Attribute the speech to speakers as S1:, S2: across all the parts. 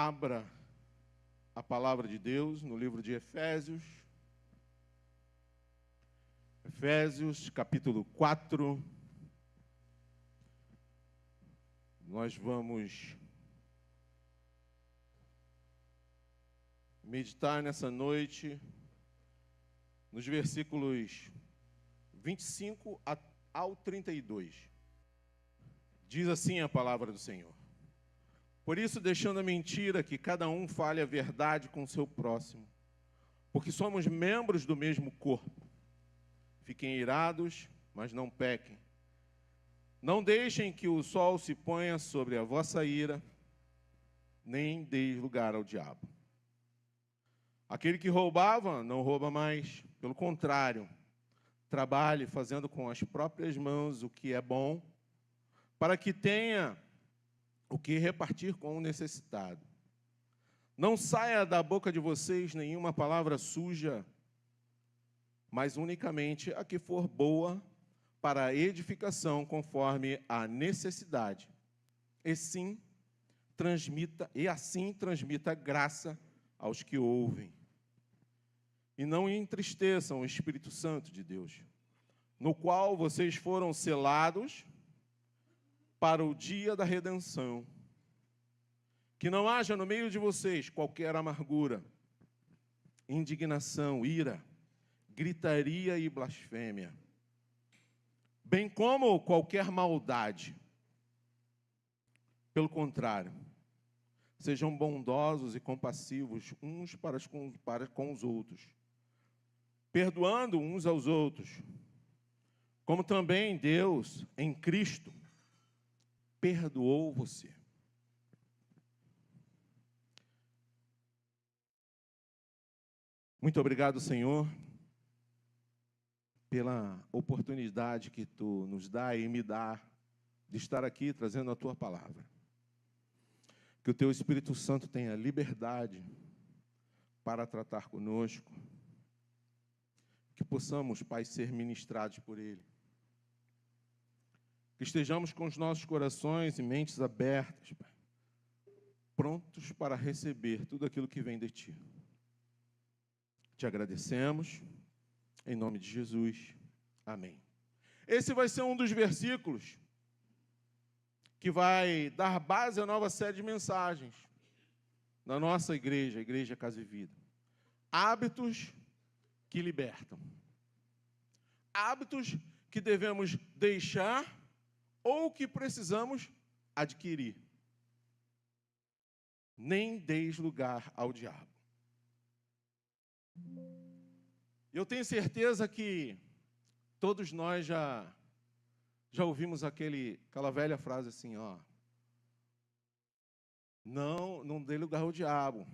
S1: Abra a palavra de Deus no livro de Efésios. Efésios, capítulo 4. Nós vamos meditar nessa noite nos versículos 25 ao 32. Diz assim a palavra do Senhor: por isso, deixando a mentira, que cada um fale a verdade com o seu próximo, porque somos membros do mesmo corpo. Fiquem irados, mas não pequem. Não deixem que o sol se ponha sobre a vossa ira, nem deis lugar ao diabo. Aquele que roubava, não rouba mais. Pelo contrário, trabalhe fazendo com as próprias mãos o que é bom, para que tenha o que repartir com o necessitado. Não saia da boca de vocês nenhuma palavra suja, mas unicamente a que for boa para a edificação conforme a necessidade. E assim transmita graça aos que ouvem. E não entristeçam o Espírito Santo de Deus, no qual vocês foram selados para o dia da redenção. Que não haja no meio de vocês qualquer amargura, indignação, ira, gritaria e blasfêmia, bem como qualquer maldade. Pelo contrário, sejam bondosos e compassivos uns para com os outros, perdoando uns aos outros, como também Deus, em Cristo, perdoou você. Muito obrigado, Senhor, pela oportunidade que Tu nos dá e me dá de estar aqui trazendo a Tua palavra. Que o Teu Espírito Santo tenha liberdade para tratar conosco. Que possamos, Pai, ser ministrados por Ele. Que estejamos com os nossos corações e mentes abertas, Pai, prontos para receber tudo aquilo que vem de Ti. Te agradecemos, em nome de Jesus. Amém. Esse vai ser um dos versículos que vai dar base à nova série de mensagens na nossa igreja, a Igreja Casa e Vida. Hábitos que libertam. Hábitos que devemos deixar ou que precisamos adquirir. Nem deis lugar ao diabo. Eu tenho certeza que todos nós já ouvimos aquela velha frase assim, ó: não dê lugar ao diabo,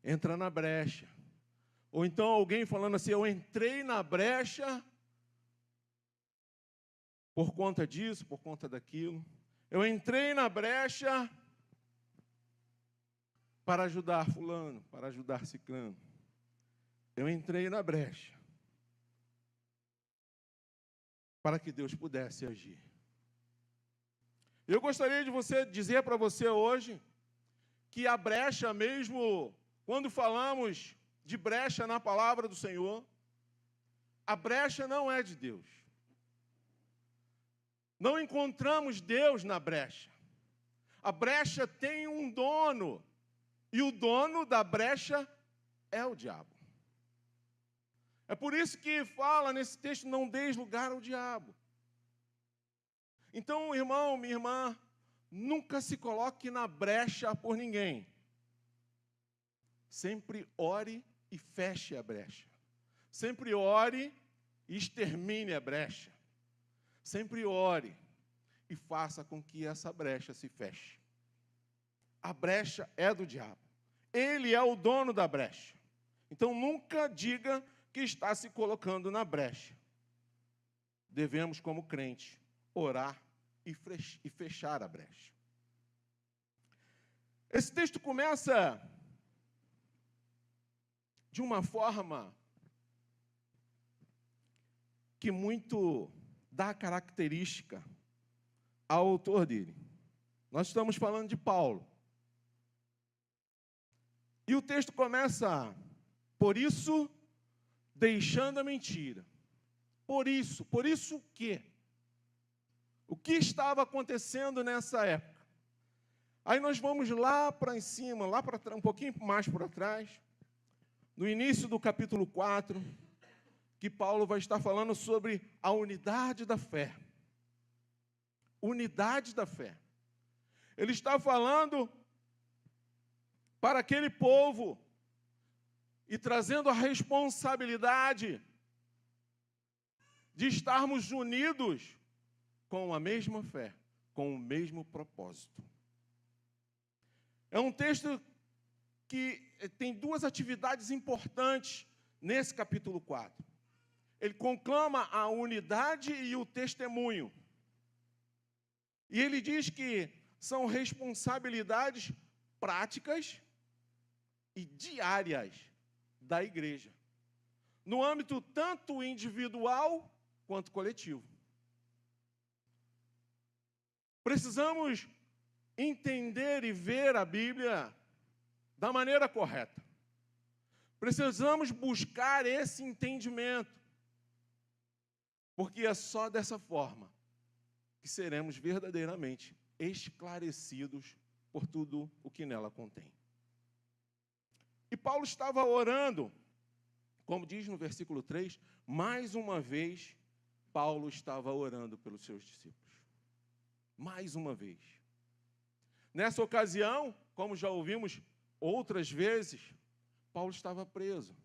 S1: entra na brecha. Ou então alguém falando assim: eu entrei na brecha por conta disso, por conta daquilo. Eu entrei na brecha para ajudar fulano, para ajudar ciclano. Eu entrei na brecha para que Deus pudesse agir. Eu gostaria de dizer para você hoje que a brecha mesmo, quando falamos de brecha na palavra do Senhor, a brecha não é de Deus. Não encontramos Deus na brecha. A brecha tem um dono, e o dono da brecha é o diabo. É por isso que fala nesse texto: não deis lugar ao diabo. Então, irmão, minha irmã, nunca se coloque na brecha por ninguém. Sempre ore e feche a brecha. Sempre ore e extermine a brecha. Sempre ore e faça com que essa brecha se feche. A brecha é do diabo. Ele é o dono da brecha. Então, nunca diga que está se colocando na brecha. Devemos, como crentes, orar e fechar a brecha. Esse texto começa de uma forma que muito dá característica ao autor dele. Nós estamos falando de Paulo. E o texto começa, por isso, deixando a mentira. Por isso o quê? O que estava acontecendo nessa época? Aí nós vamos lá para cima, um pouquinho mais para trás, no início do capítulo 4, que Paulo vai estar falando sobre a unidade da fé. Unidade da fé. Ele está falando para aquele povo e trazendo a responsabilidade de estarmos unidos com a mesma fé, com o mesmo propósito. É um texto que tem duas atividades importantes nesse capítulo 4. Ele conclama a unidade e o testemunho. E ele diz que são responsabilidades práticas e diárias da igreja, no âmbito tanto individual quanto coletivo. Precisamos entender e ver a Bíblia da maneira correta. Precisamos buscar esse entendimento, porque é só dessa forma que seremos verdadeiramente esclarecidos por tudo o que nela contém. E Paulo estava orando, como diz no versículo 3, mais uma vez, Paulo estava orando pelos seus discípulos. Mais uma vez. Nessa ocasião, como já ouvimos outras vezes, Paulo estava preso.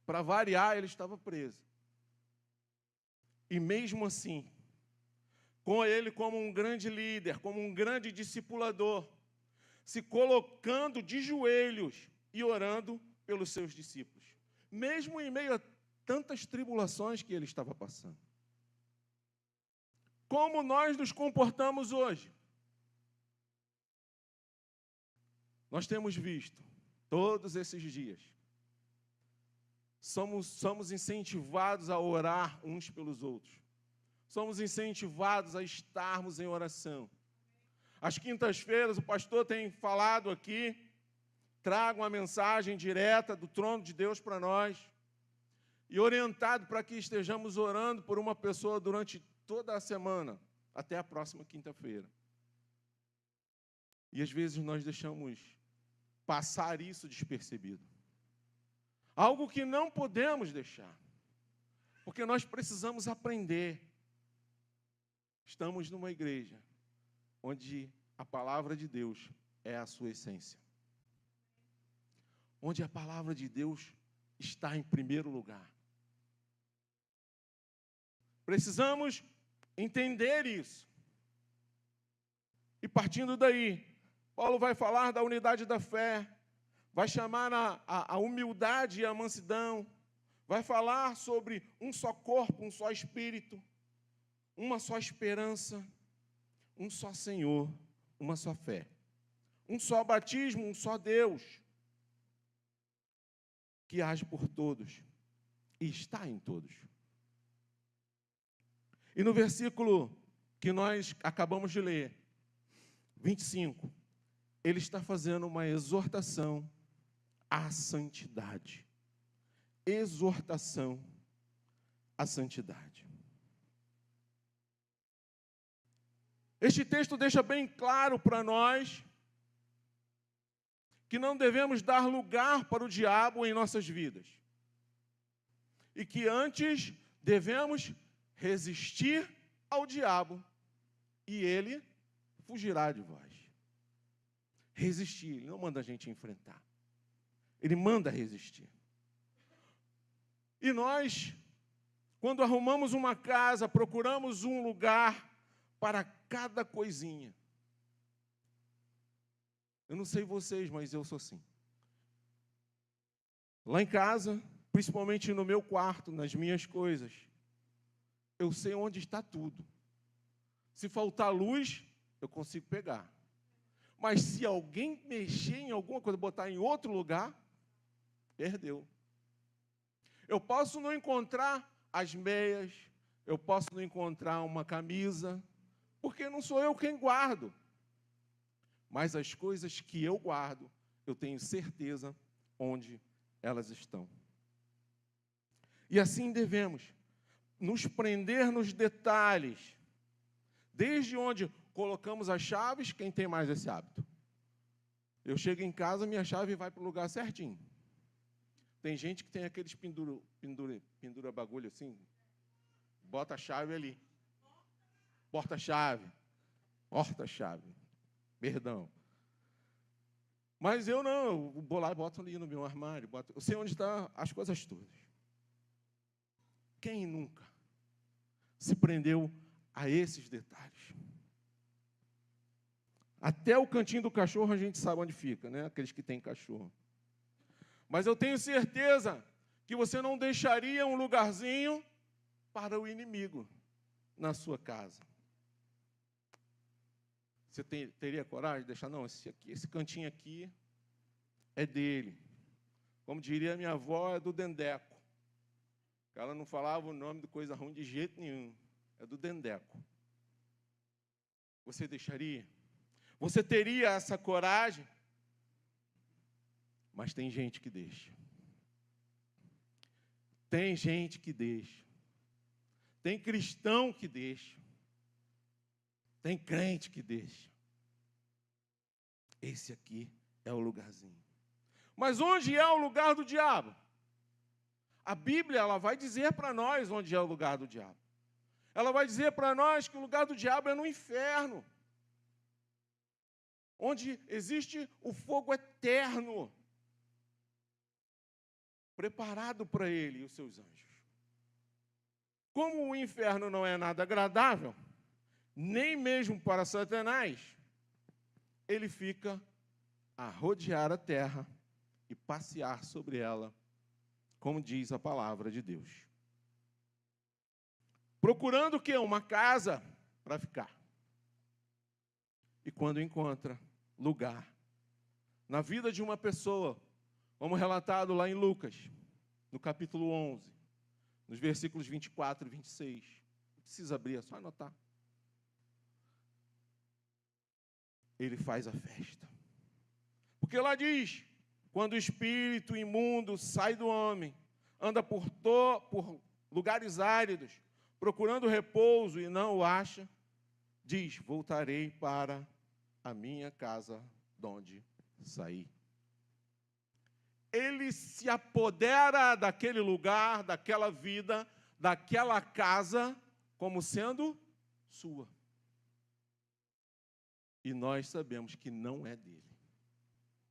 S1: Para variar, ele estava preso. E mesmo assim, com ele como um grande líder, como um grande discipulador, se colocando de joelhos e orando pelos seus discípulos, mesmo em meio a tantas tribulações que ele estava passando. Como nós nos comportamos hoje? Nós temos visto, todos esses dias, somos incentivados a orar uns pelos outros. Somos incentivados a estarmos em oração. Às quintas-feiras, o pastor tem falado aqui, traga uma mensagem direta do trono de Deus para nós, e orientado para que estejamos orando por uma pessoa durante toda a semana, até a próxima quinta-feira. E às vezes nós deixamos passar isso despercebido. Algo que não podemos deixar, porque nós precisamos aprender. Estamos numa igreja onde a palavra de Deus é a sua essência. Onde a palavra de Deus está em primeiro lugar. Precisamos entender isso. E partindo daí, Paulo vai falar da unidade da fé, vai chamar a humildade e a mansidão, vai falar sobre um só corpo, um só espírito, uma só esperança, um só Senhor, uma só fé, um só batismo, um só Deus, que age por todos e está em todos. E no versículo que nós acabamos de ler, 25, ele está fazendo uma exortação à santidade. Exortação à santidade. Este texto deixa bem claro para nós que não devemos dar lugar para o diabo em nossas vidas. E que antes devemos resistir ao diabo e ele fugirá de vós. Resistir, ele não manda a gente enfrentar. Ele manda resistir. E nós, quando arrumamos uma casa, procuramos um lugar para cada coisinha. Eu não sei vocês, mas eu sou assim. Lá em casa, principalmente no meu quarto, nas minhas coisas, eu sei onde está tudo. Se faltar luz, eu consigo pegar. Mas se alguém mexer em alguma coisa, botar em outro lugar, perdeu. Eu posso não encontrar as meias, eu posso não encontrar uma camisa, porque não sou eu quem guardo. Mas as coisas que eu guardo, eu tenho certeza onde elas estão. E assim devemos nos prender nos detalhes, desde onde colocamos as chaves. Quem tem mais esse hábito? Eu chego em casa, minha chave vai para o lugar certinho. Tem gente que tem aqueles pendura bagulho assim, bota a chave ali. Porta-chave. Perdão. Mas eu não, eu vou lá e boto ali no meu armário. Eu sei onde estão as coisas todas. Quem nunca se prendeu a esses detalhes? Até o cantinho do cachorro a gente sabe onde fica, né? Aqueles que têm cachorro. Mas eu tenho certeza que você não deixaria um lugarzinho para o inimigo na sua casa. Você teria coragem de deixar? Não, esse cantinho aqui é dele. Como diria minha avó, é do Dendeco. Ela não falava o nome de coisa ruim de jeito nenhum. É do Dendeco. Você deixaria? Você teria essa coragem? Mas tem gente que deixa. Tem gente que deixa. Tem cristão que deixa. Tem crente que deixa. Esse aqui é o lugarzinho. Mas onde é o lugar do diabo? A Bíblia, ela vai dizer para nós onde é o lugar do diabo. Ela vai dizer para nós que o lugar do diabo é no inferno, onde existe o fogo eterno, preparado para ele e os seus anjos. Como o inferno não é nada agradável, nem mesmo para Satanás, ele fica a rodear a terra e passear sobre ela, como diz a palavra de Deus. Procurando o quê? Uma casa para ficar. E quando encontra lugar na vida de uma pessoa, como relatado lá em Lucas, no capítulo 11, nos versículos 24 e 26. Não precisa abrir, é só anotar. Ele faz a festa. Porque lá diz, quando o espírito imundo sai do homem, anda por lugares áridos, procurando repouso e não o acha, diz, voltarei para a minha casa de onde saí. Ele se apodera daquele lugar, daquela vida, daquela casa, como sendo sua. E nós sabemos que não é dele.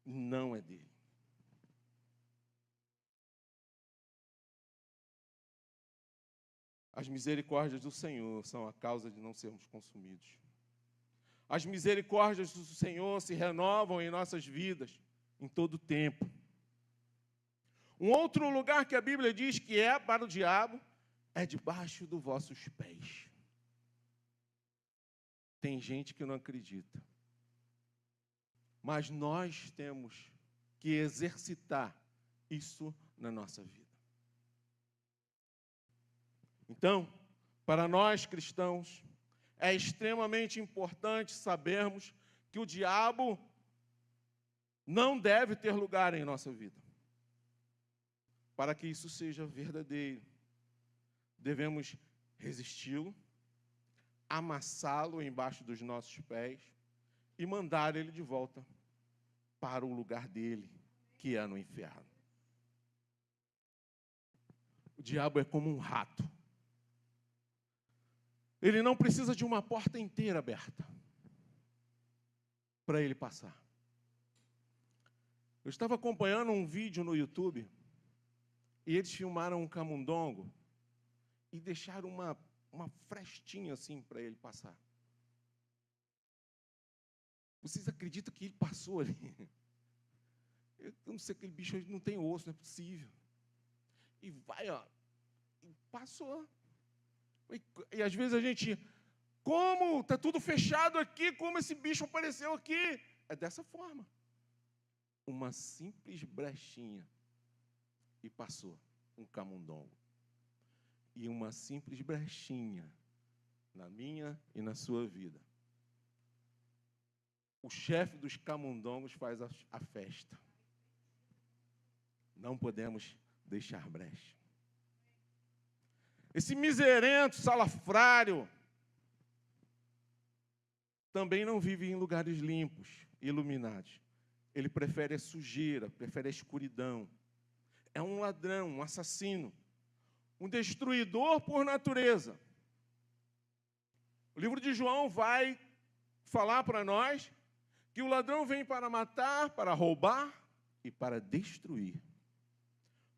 S1: Não é dele. As misericórdias do Senhor são a causa de não sermos consumidos. As misericórdias do Senhor se renovam em nossas vidas, em todo o tempo. Um outro lugar que a Bíblia diz que é para o diabo é debaixo dos vossos pés. Tem gente que não acredita. Mas nós temos que exercitar isso na nossa vida. Então, para nós cristãos, é extremamente importante sabermos que o diabo não deve ter lugar em nossa vida. Para que isso seja verdadeiro, devemos resisti-lo, amassá-lo embaixo dos nossos pés e mandar ele de volta para o lugar dele, que é no inferno. O diabo é como um rato. Ele não precisa de uma porta inteira aberta para ele passar. Eu estava acompanhando um vídeo no YouTube e eles filmaram um camundongo e deixaram uma frestinha assim para ele passar. Vocês acreditam que ele passou ali? Eu não sei, aquele bicho não tem osso, não é possível. E vai, ó, e passou. E às vezes a gente, como está tudo fechado aqui, como esse bicho apareceu aqui? É dessa forma. Uma simples brechinha. E passou um camundongo. E uma simples brechinha na minha e na sua vida. O chefe dos camundongos faz a festa. Não podemos deixar brecha. Esse miserento, salafrário, também não vive em lugares limpos, iluminados. Ele prefere a sujeira, prefere a escuridão. É um ladrão, um assassino, um destruidor por natureza. O livro de João vai falar para nós que o ladrão vem para matar, para roubar e para destruir.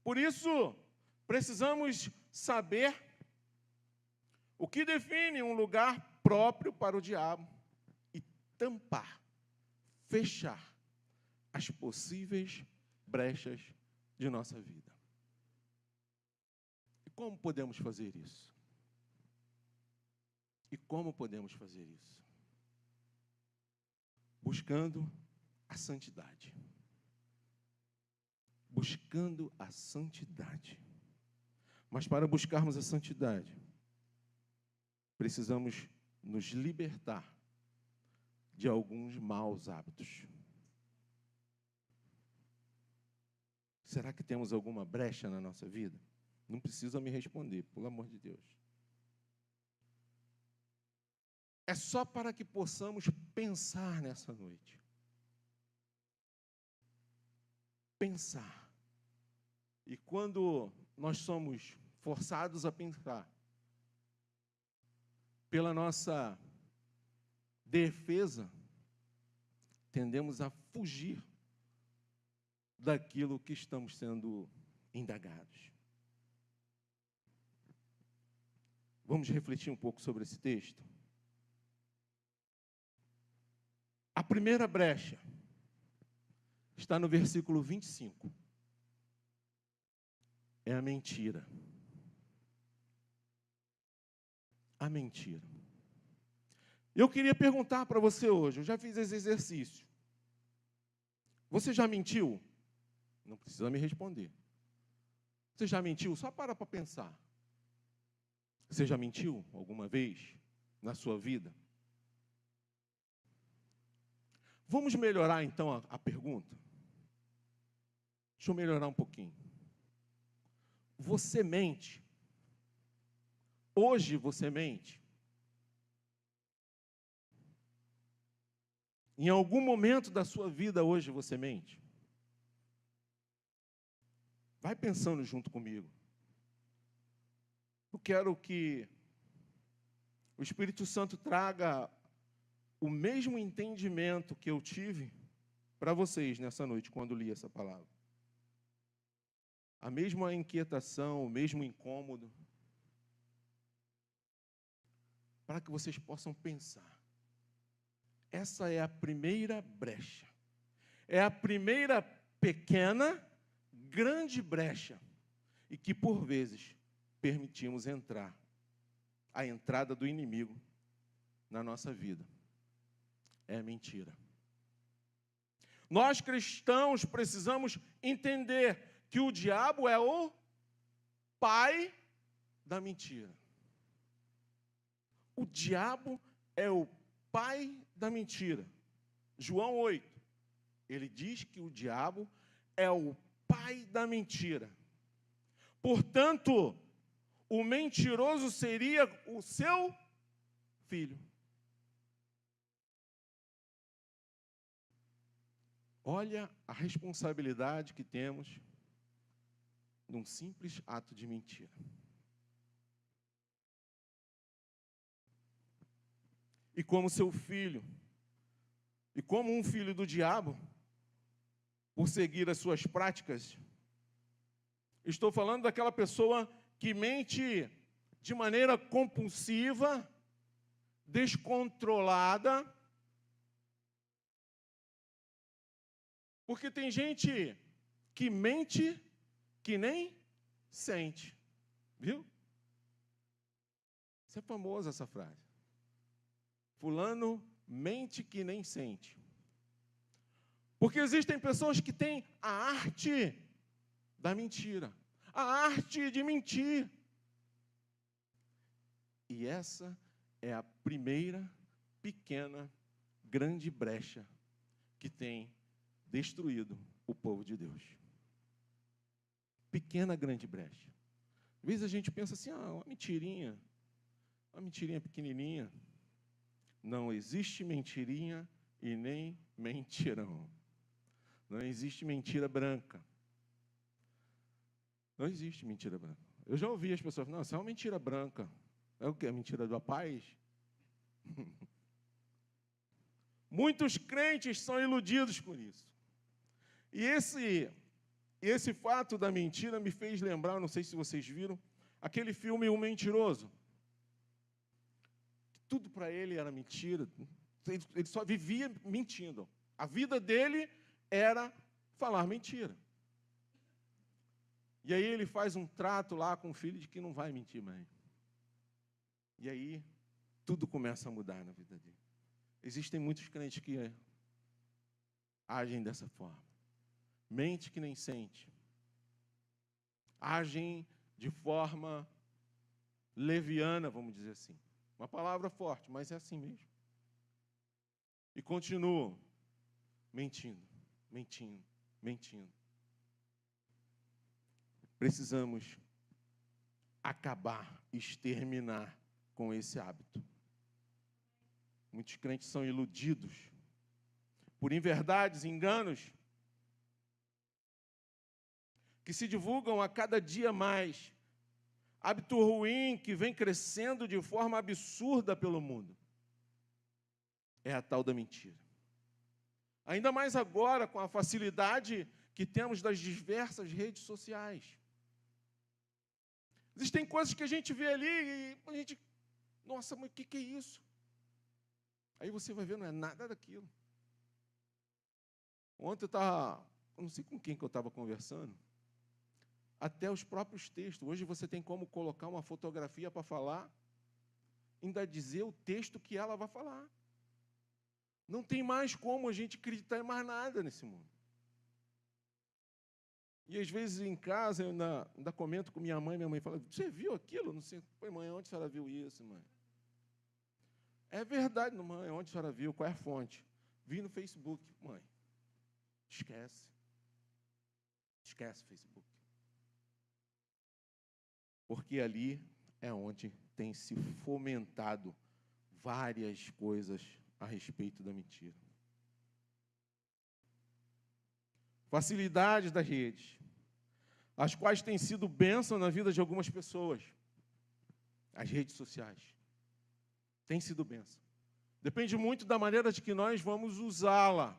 S1: Por isso, precisamos saber o que define um lugar próprio para o diabo e tampar, fechar as possíveis brechas de nossa vida. E como podemos fazer isso? E como podemos fazer isso? Buscando a santidade. Buscando a santidade. Mas para buscarmos a santidade, precisamos nos libertar de alguns maus hábitos. Será que temos alguma brecha na nossa vida? Não precisa me responder, pelo amor de Deus. É só para que possamos pensar nessa noite. Pensar. E quando nós somos forçados a pensar, pela nossa defesa, tendemos a fugir daquilo que estamos sendo indagados. Vamos refletir um pouco sobre esse texto? A primeira brecha está no versículo 25. É a mentira. A mentira. Eu queria perguntar para você hoje, eu já fiz esse exercício. Você já mentiu? Não precisa me responder. Você já mentiu? Só para pensar. Você já mentiu alguma vez na sua vida? Vamos melhorar então a pergunta? Deixa eu melhorar um pouquinho. Você mente? Hoje você mente? Em algum momento da sua vida hoje você mente? Vai pensando junto comigo. Eu quero que o Espírito Santo traga o mesmo entendimento que eu tive para vocês nessa noite, quando li essa palavra. A mesma inquietação, o mesmo incômodo, para que vocês possam pensar. Essa é a primeira brecha. É a primeira pequena, grande brecha, e que, por vezes, permitimos entrar, a entrada do inimigo na nossa vida. É mentira. Nós cristãos precisamos entender que o diabo é o pai da mentira. O diabo é o pai da mentira. João 8, ele diz que o diabo é o pai da mentira. Portanto, o mentiroso seria o seu filho. Olha a responsabilidade que temos num simples ato de mentira. E como seu filho, e como um filho do diabo, por seguir as suas práticas, estou falando daquela pessoa que mente de maneira compulsiva, descontrolada. Porque tem gente que mente que nem sente. Viu? Isso é famoso, essa frase. Fulano mente que nem sente. Porque existem pessoas que têm a arte da mentira. A arte de mentir. E essa é a primeira, pequena, grande brecha que tem destruído o povo de Deus. pequena, grande brecha. Às vezes a gente pensa assim, uma mentirinha pequenininha. Não existe mentirinha e nem mentirão. Não existe mentira branca. Não existe mentira branca. Eu já ouvi as pessoas falar, não, isso é uma mentira branca. É o quê? A mentira da paz? Muitos crentes são iludidos por isso. E esse fato da mentira me fez lembrar, não sei se vocês viram, aquele filme O Mentiroso. Tudo para ele era mentira. Ele só vivia mentindo. A vida dele era falar mentira. E aí ele faz um trato lá com o filho de que não vai mentir mais. E aí tudo começa a mudar na vida dele. Existem muitos crentes que agem dessa forma. Mente que nem sente. Agem de forma leviana, vamos dizer assim. Uma palavra forte, mas é assim mesmo. E continuam mentindo. Precisamos acabar, exterminar com esse hábito. Muitos crentes são iludidos por inverdades, enganos, que se divulgam a cada dia mais. Hábito ruim que vem crescendo de forma absurda pelo mundo. É a tal da mentira. Ainda mais agora com a facilidade que temos das diversas redes sociais. Existem coisas que a gente vê ali e a gente, nossa, mas o que é isso? Aí você vai ver, não é nada daquilo. Ontem eu não sei com quem que eu estava conversando, até os próprios textos. Hoje você tem como colocar uma fotografia para falar, ainda dizer o texto que ela vai falar. Não tem mais como a gente acreditar em mais nada nesse mundo. E às vezes em casa eu ainda comento com minha mãe fala, você viu aquilo? Não sei, mãe, onde a senhora viu isso, mãe? É verdade, mãe, onde a senhora viu? Qual é a fonte? Vi no Facebook, mãe. Esquece o Facebook. Porque ali é onde tem se fomentado várias coisas a respeito da mentira. Facilidades das redes, as quais têm sido bênção na vida de algumas pessoas. As redes sociais têm sido bênção. Depende muito da maneira de que nós vamos usá-la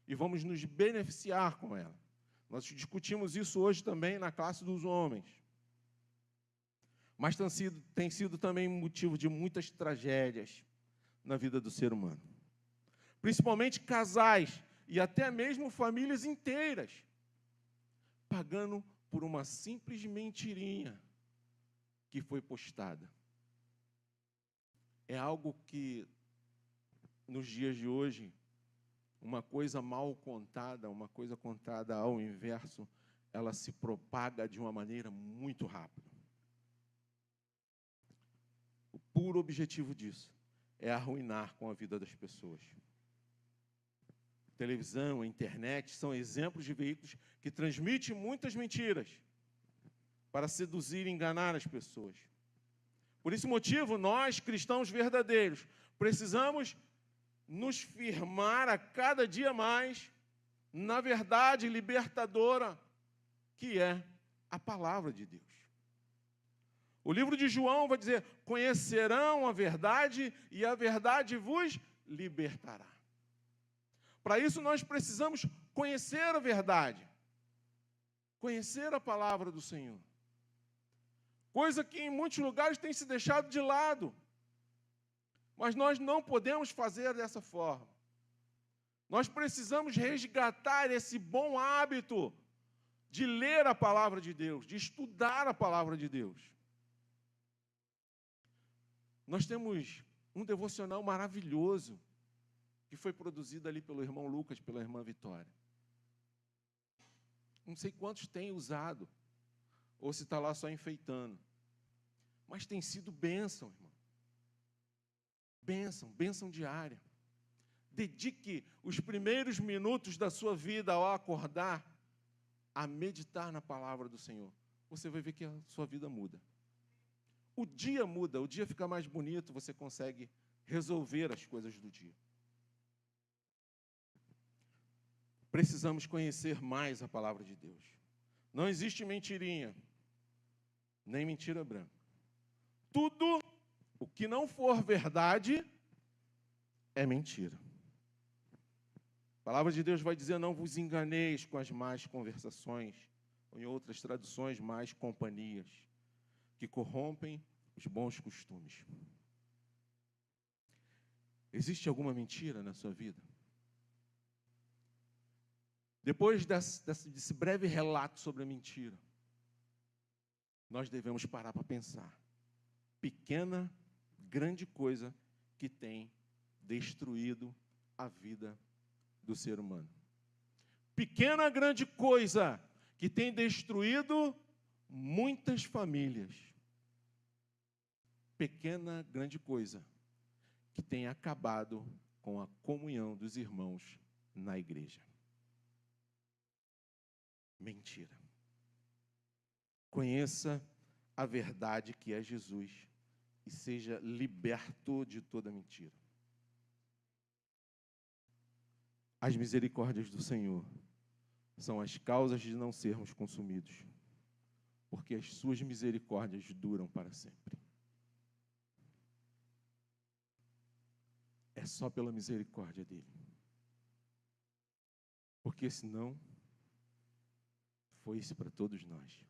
S1: e vamos nos beneficiar com ela. Nós discutimos isso hoje também na classe dos homens. Mas tem sido também motivo de muitas tragédias na vida do ser humano. Principalmente casais e até mesmo famílias inteiras, pagando por uma simples mentirinha que foi postada. É algo que, nos dias de hoje, uma coisa mal contada, uma coisa contada ao inverso, ela se propaga de uma maneira muito rápida. O puro objetivo disso é arruinar com a vida das pessoas. A televisão, a internet são exemplos de veículos que transmitem muitas mentiras para seduzir e enganar as pessoas. Por esse motivo, nós, cristãos verdadeiros, precisamos nos firmar a cada dia mais na verdade libertadora que é a palavra de Deus. O livro de João vai dizer, conhecerão a verdade e a verdade vos libertará. Para isso nós precisamos conhecer a verdade, conhecer a palavra do Senhor. Coisa que em muitos lugares tem se deixado de lado. Mas nós não podemos fazer dessa forma. Nós precisamos resgatar esse bom hábito de ler a palavra de Deus, de estudar a palavra de Deus. Nós temos um devocional maravilhoso que foi produzido ali pelo irmão Lucas, pela irmã Vitória. Não sei quantos têm usado, ou se está lá só enfeitando. Mas tem sido bênção, irmão. Bênção diária. Dedique os primeiros minutos da sua vida ao acordar a meditar na palavra do Senhor, você vai ver que a sua vida muda. O dia muda, o dia fica mais bonito, você consegue resolver as coisas do dia. Precisamos conhecer mais a palavra de Deus. Não existe mentirinha, nem mentira branca. Tudo o que não for verdade é mentira. A palavra de Deus vai dizer: não vos enganeis com as más conversações, ou em outras traduções, más companhias, que corrompem os bons costumes. Existe alguma mentira na sua vida? Depois desse breve relato sobre a mentira, nós devemos parar para pensar. Pequena, grande coisa que tem destruído a vida do ser humano. Pequena, grande coisa que tem destruído muitas famílias. Pequena, grande coisa que tem acabado com a comunhão dos irmãos na igreja. Mentira. Conheça a verdade que é Jesus e seja liberto de toda mentira. As misericórdias do Senhor são as causas de não sermos consumidos, porque as suas misericórdias duram para sempre. É só pela misericórdia dele. Porque senão foi isso para todos nós.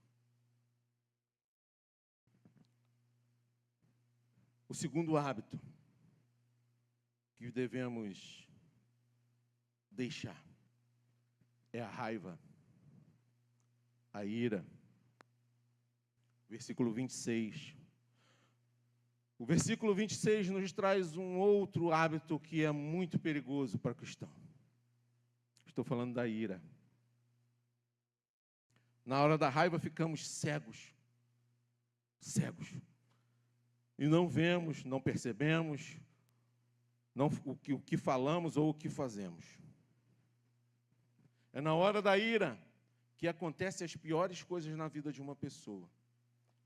S1: O segundo hábito que devemos deixar é a raiva, a ira. Versículo 26. O versículo 26 nos traz um outro hábito que é muito perigoso para o cristão. Estou falando da ira. Na hora da raiva ficamos cegos. Cegos. E não vemos, não percebemos o que falamos ou o que fazemos. É na hora da ira que acontecem as piores coisas na vida de uma pessoa.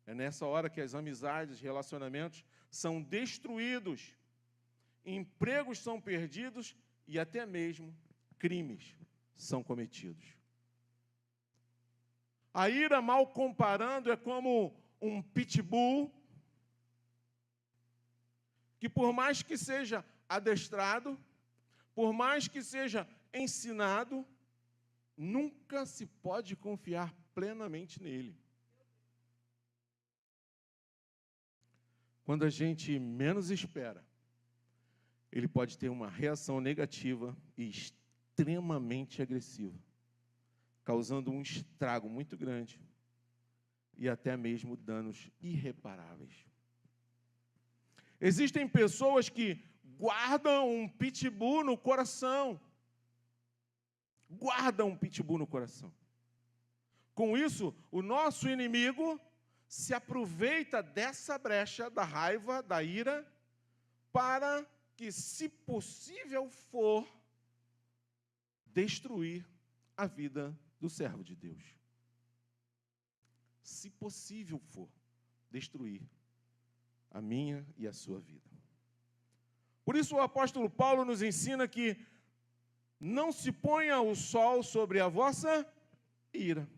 S1: É nessa hora que as amizades, relacionamentos são destruídos, empregos são perdidos e até mesmo crimes são cometidos. A ira, mal comparando, é como um pitbull que, por mais que seja adestrado, por mais que seja ensinado, nunca se pode confiar plenamente nele. Quando a gente menos espera, ele pode ter uma reação negativa e extremamente agressiva, causando um estrago muito grande e até mesmo danos irreparáveis. Existem pessoas que guardam um pitbull no coração. Guardam um pitbull no coração. Com isso, o nosso inimigo se aproveita dessa brecha da raiva, da ira, para que, se possível for, destruir a vida do servo de Deus. Se possível for, destruir a minha e a sua vida. Por isso o apóstolo Paulo nos ensina que não se ponha o sol sobre a vossa ira.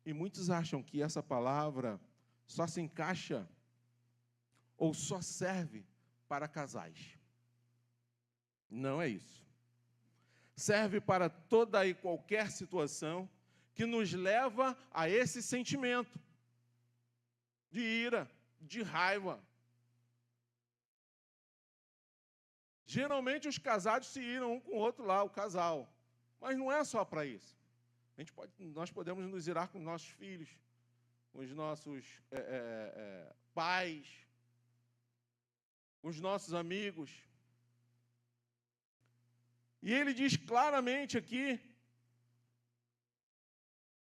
S1: E muitos acham que essa palavra só se encaixa ou só serve para casais. Não é isso. Serve para toda e qualquer situação que nos leva a esse sentimento de ira, de raiva. Geralmente os casados se iram um com o outro lá, o casal. Mas não é só para isso. Nós podemos nos irar com nossos filhos, com os nossos pais, com os nossos amigos. E ele diz claramente aqui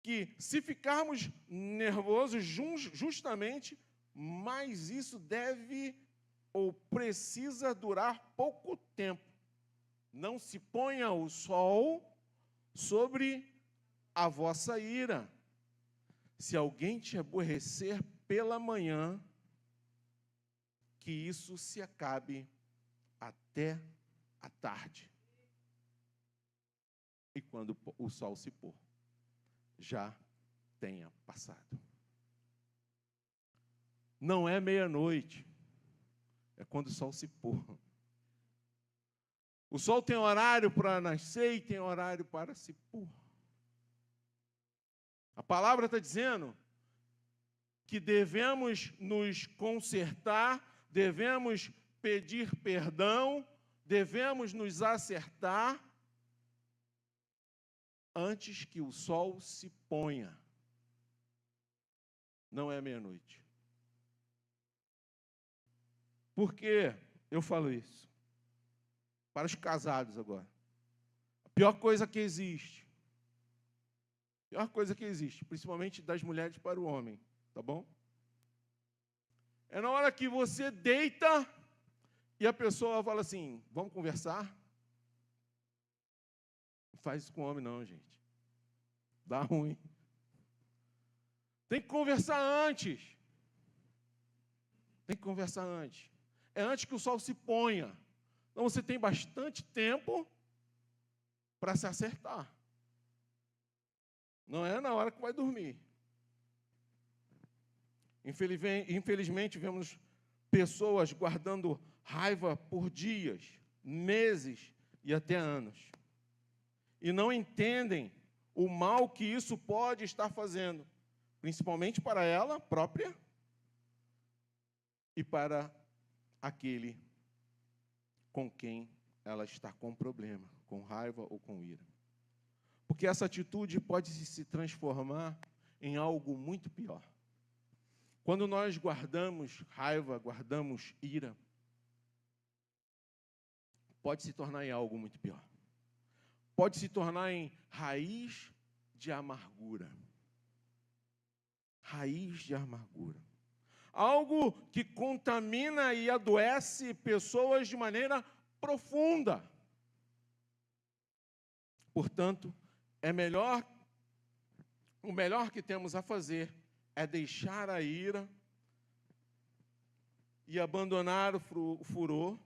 S1: que se ficarmos nervosos justamente, mas isso deve ou precisa durar pouco tempo. Não se ponha o sol sobre a vossa ira. Se alguém te aborrecer pela manhã, que isso se acabe até a tarde. E quando o sol se pôr, já tenha passado. Não é meia-noite, é quando o sol se pôr. O sol tem horário para nascer e tem horário para se pôr. A palavra está dizendo que devemos nos consertar, devemos pedir perdão, devemos nos acertar antes que o sol se ponha. Não é meia-noite. Por que eu falo isso? Para os casados agora. A pior coisa que existe. Pior coisa que existe, principalmente das mulheres para o homem, tá bom? É na hora que você deita e a pessoa fala assim, vamos conversar? Não faz isso com homem não, gente. Dá ruim. Tem que conversar antes. Tem que conversar antes. É antes que o sol se ponha. Então você tem bastante tempo para se acertar. Não é na hora que vai dormir. Infelizmente, vemos pessoas guardando raiva por dias, meses e até anos. E não entendem o mal que isso pode estar fazendo, principalmente para ela própria e para aquele com quem ela está com problema, com raiva ou com ira. Porque essa atitude pode se transformar em algo muito pior. Quando nós guardamos raiva, guardamos ira, pode se tornar em algo muito pior. Pode se tornar em raiz de amargura. Raiz de amargura. Algo que contamina e adoece pessoas de maneira profunda. Portanto, o melhor que temos a fazer é deixar a ira e abandonar o furor,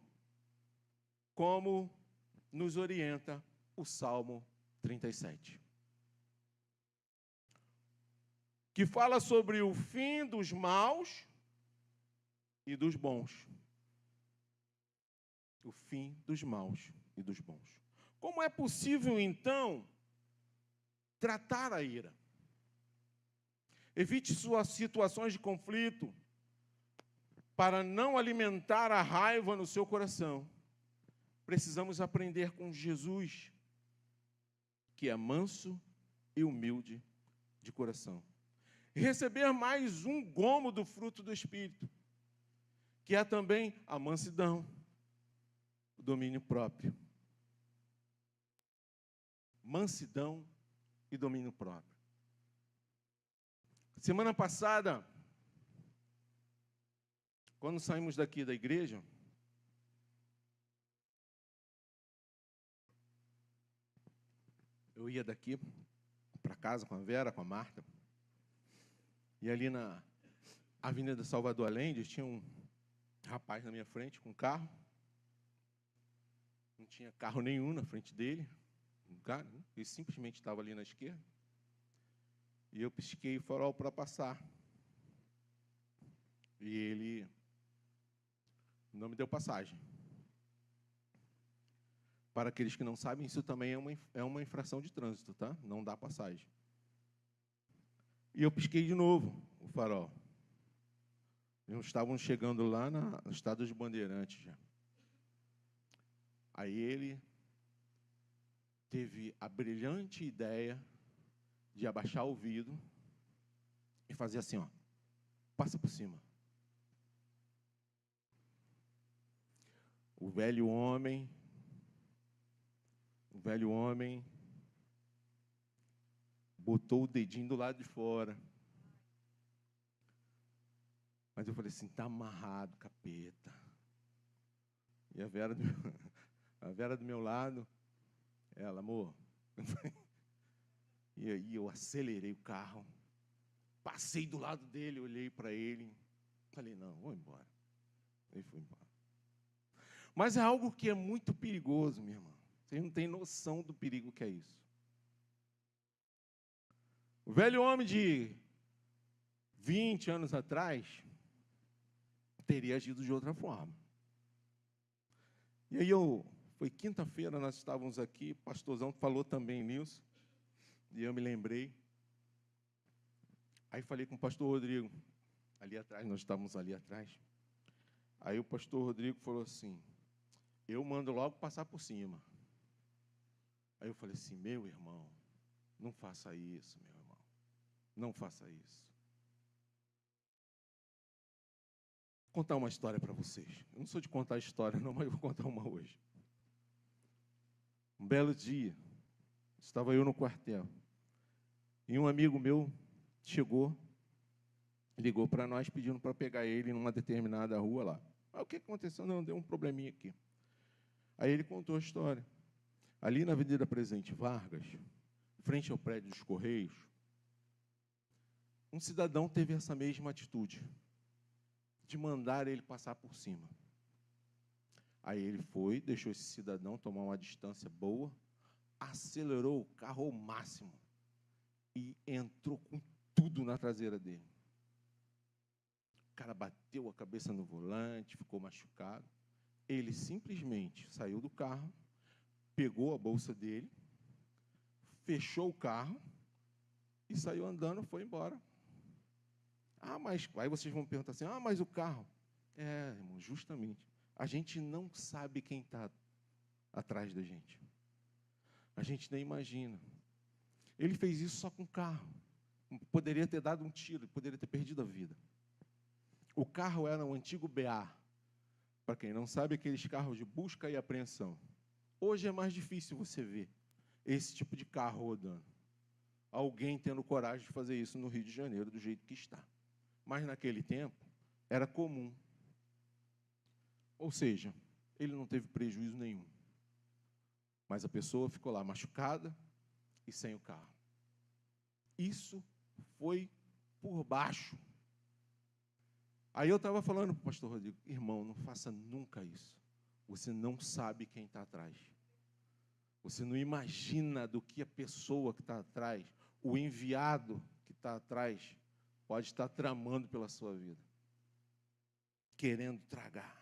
S1: como nos orienta o Salmo 37. Que fala sobre o fim dos maus e dos bons. O fim dos maus e dos bons. Como é possível, então, tratar a ira? Evite suas situações de conflito para não alimentar a raiva no seu coração. Precisamos aprender com Jesus, que é manso e humilde de coração. E receber mais um gomo do fruto do Espírito, que é também a mansidão, o domínio próprio. Mansidão e domínio próprio. Semana passada, quando saímos daqui da igreja, eu ia daqui para casa com a Vera, com a Marta, e ali na Avenida Salvador Allende tinha um rapaz na minha frente com um carro. Não tinha carro nenhum na frente dele. Ele simplesmente estava ali na esquerda. E eu pisquei o farol para passar. E ele não me deu passagem. Para aqueles que não sabem, isso também é uma infração de trânsito, tá? Não dá passagem. E eu pisquei de novo o farol. Nós estávamos chegando lá no estado de Bandeirantes já. Aí ele teve a brilhante ideia de abaixar o vidro e fazer assim, ó, passa por cima. O velho homem botou o dedinho do lado de fora. Mas eu falei assim, tá amarrado, capeta. E a Vera do meu lado, ela, amor. E aí eu acelerei o carro, passei do lado dele, olhei para ele, falei, não, vou embora. Aí fui embora. Mas é algo que é muito perigoso, minha irmã. Você não tem noção do perigo que é isso. O velho homem de 20 anos atrás teria agido de outra forma. E aí foi quinta-feira, nós estávamos aqui, o pastorzão falou também nisso, e eu me lembrei. Aí falei com o pastor Rodrigo, ali atrás, nós estávamos ali atrás. Aí o pastor Rodrigo falou assim, eu mando logo passar por cima. Aí eu falei assim, meu irmão, não faça isso, meu irmão. Não faça isso. Vou contar uma história para vocês. Eu não sou de contar história, não, mas eu vou contar uma hoje. Um belo dia, estava eu no quartel, e um amigo meu chegou, ligou para nós, pedindo para pegar ele numa determinada rua lá. Ah, o que aconteceu? Não, deu um probleminha aqui. Aí ele contou a história. Ali na Avenida Presidente Vargas, frente ao prédio dos Correios, um cidadão teve essa mesma atitude, de mandar ele passar por cima. Aí ele foi, deixou esse cidadão tomar uma distância boa, acelerou o carro ao máximo e entrou com tudo na traseira dele. O cara bateu a cabeça no volante, ficou machucado. Ele simplesmente saiu do carro, pegou a bolsa dele, fechou o carro e saiu andando, foi embora. Ah, mas... Aí vocês vão perguntar assim, mas o carro... irmão, justamente. A gente não sabe quem está atrás da gente. A gente nem imagina. Ele fez isso só com o carro. Poderia ter dado um tiro, poderia ter perdido a vida. O carro era um antigo BA. Para quem não sabe, aqueles carros de busca e apreensão. Hoje é mais difícil você ver esse tipo de carro rodando. Alguém tendo coragem de fazer isso no Rio de Janeiro, do jeito que está. Mas naquele tempo, era comum. Ou seja, ele não teve prejuízo nenhum. Mas a pessoa ficou lá machucada e sem o carro. Isso foi por baixo. Aí eu estava falando para o pastor Rodrigo, irmão, não faça nunca isso. Você não sabe quem está atrás. Você não imagina do que a pessoa que está atrás, o enviado que está atrás, pode estar tramando pela sua vida. Querendo tragar.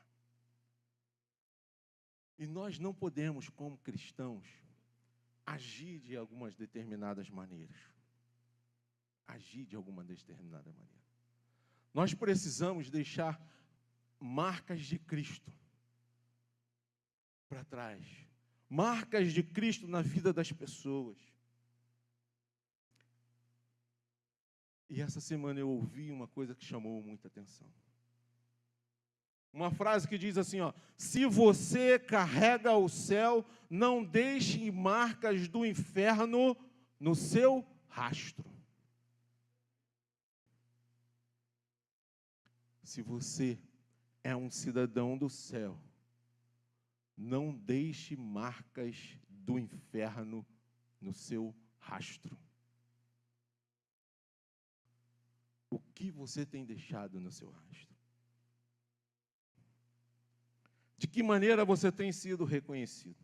S1: E nós não podemos, como cristãos, agir de algumas determinadas maneiras. Agir de alguma determinada maneira. Nós precisamos deixar marcas de Cristo para trás. Marcas de Cristo na vida das pessoas. E essa semana eu ouvi uma coisa que chamou muita atenção. Uma frase que diz assim, se você carrega o céu, não deixe marcas do inferno no seu rastro. Se você é um cidadão do céu, não deixe marcas do inferno no seu rastro. O que você tem deixado no seu rastro? De que maneira você tem sido reconhecido?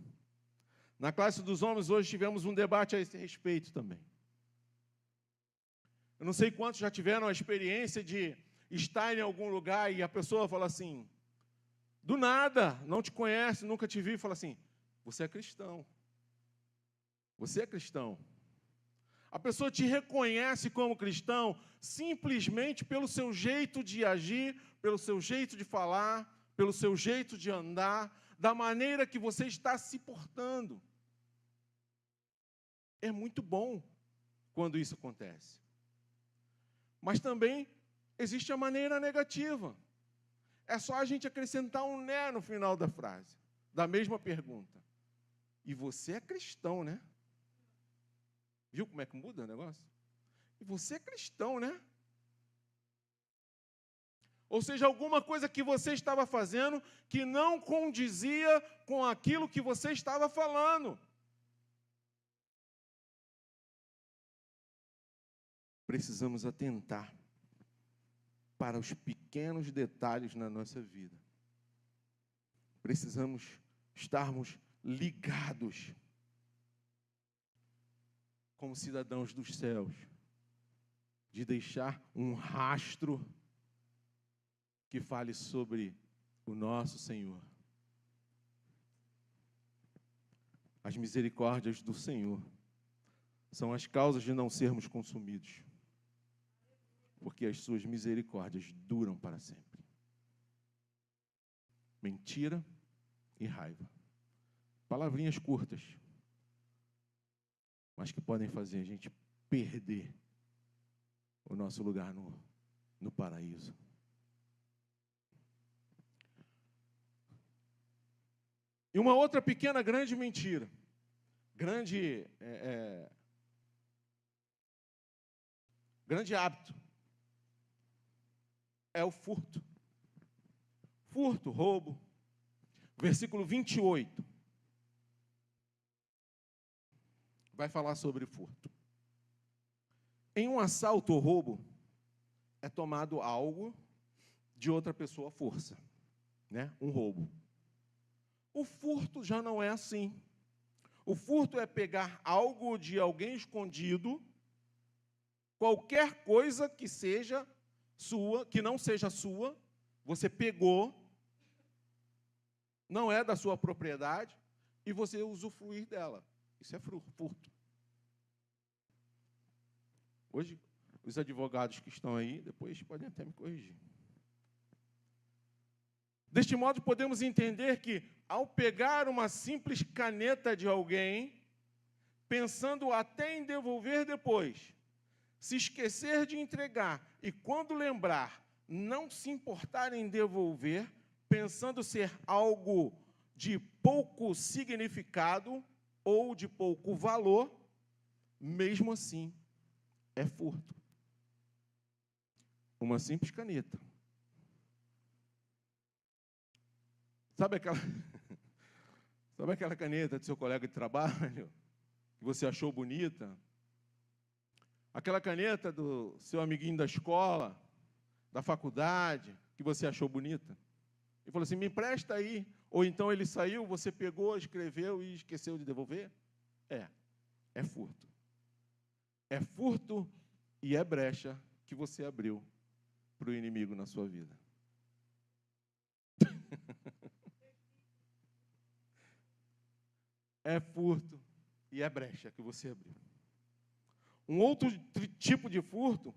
S1: Na classe dos homens, hoje tivemos um debate a esse respeito também. Eu não sei quantos já tiveram a experiência de estar em algum lugar e a pessoa fala assim, do nada, não te conhece, nunca te viu, e fala assim, você é cristão. Você é cristão. A pessoa te reconhece como cristão simplesmente pelo seu jeito de agir, pelo seu jeito de falar, pelo seu jeito de andar, da maneira que você está se portando. É muito bom quando isso acontece. Mas também existe a maneira negativa. É só a gente acrescentar um né no final da frase, da mesma pergunta. E você é cristão, né? Viu como é que muda o negócio? E você é cristão, né? Ou seja, alguma coisa que você estava fazendo que não condizia com aquilo que você estava falando. precisamos atentar para os pequenos detalhes na nossa vida. Precisamos estarmos ligados como cidadãos dos céus, de deixar um rastro que fale sobre o nosso Senhor. As misericórdias do Senhor são as causas de não sermos consumidos, porque as suas misericórdias duram para sempre. Mentira e raiva. Palavrinhas curtas, mas que podem fazer a gente perder o nosso lugar no paraíso. E uma outra pequena, grande mentira, grande hábito, é o furto. Furto, roubo. Versículo 28. Vai falar sobre furto. Em um assalto ou roubo, é tomado algo de outra pessoa à força, né? Um roubo. O furto já não é assim. O furto é pegar algo de alguém escondido, qualquer coisa que seja sua, que não seja sua, você pegou, não é da sua propriedade, e você usufruir dela. Isso é furto. Hoje, os advogados que estão aí, depois podem até me corrigir. Deste modo, podemos entender que, ao pegar uma simples caneta de alguém, pensando até em devolver depois, se esquecer de entregar e, quando lembrar, não se importar em devolver, pensando ser algo de pouco significado ou de pouco valor, mesmo assim, é furto. Uma simples caneta. Sabe aquela caneta do seu colega de trabalho, que você achou bonita? Aquela caneta do seu amiguinho da escola, da faculdade, que você achou bonita? Ele falou assim, me empresta aí. Ou então ele saiu, você pegou, escreveu e esqueceu de devolver? É furto. É furto e é brecha que você abriu para o inimigo na sua vida. É furto e é brecha que você abriu. Um outro tipo de furto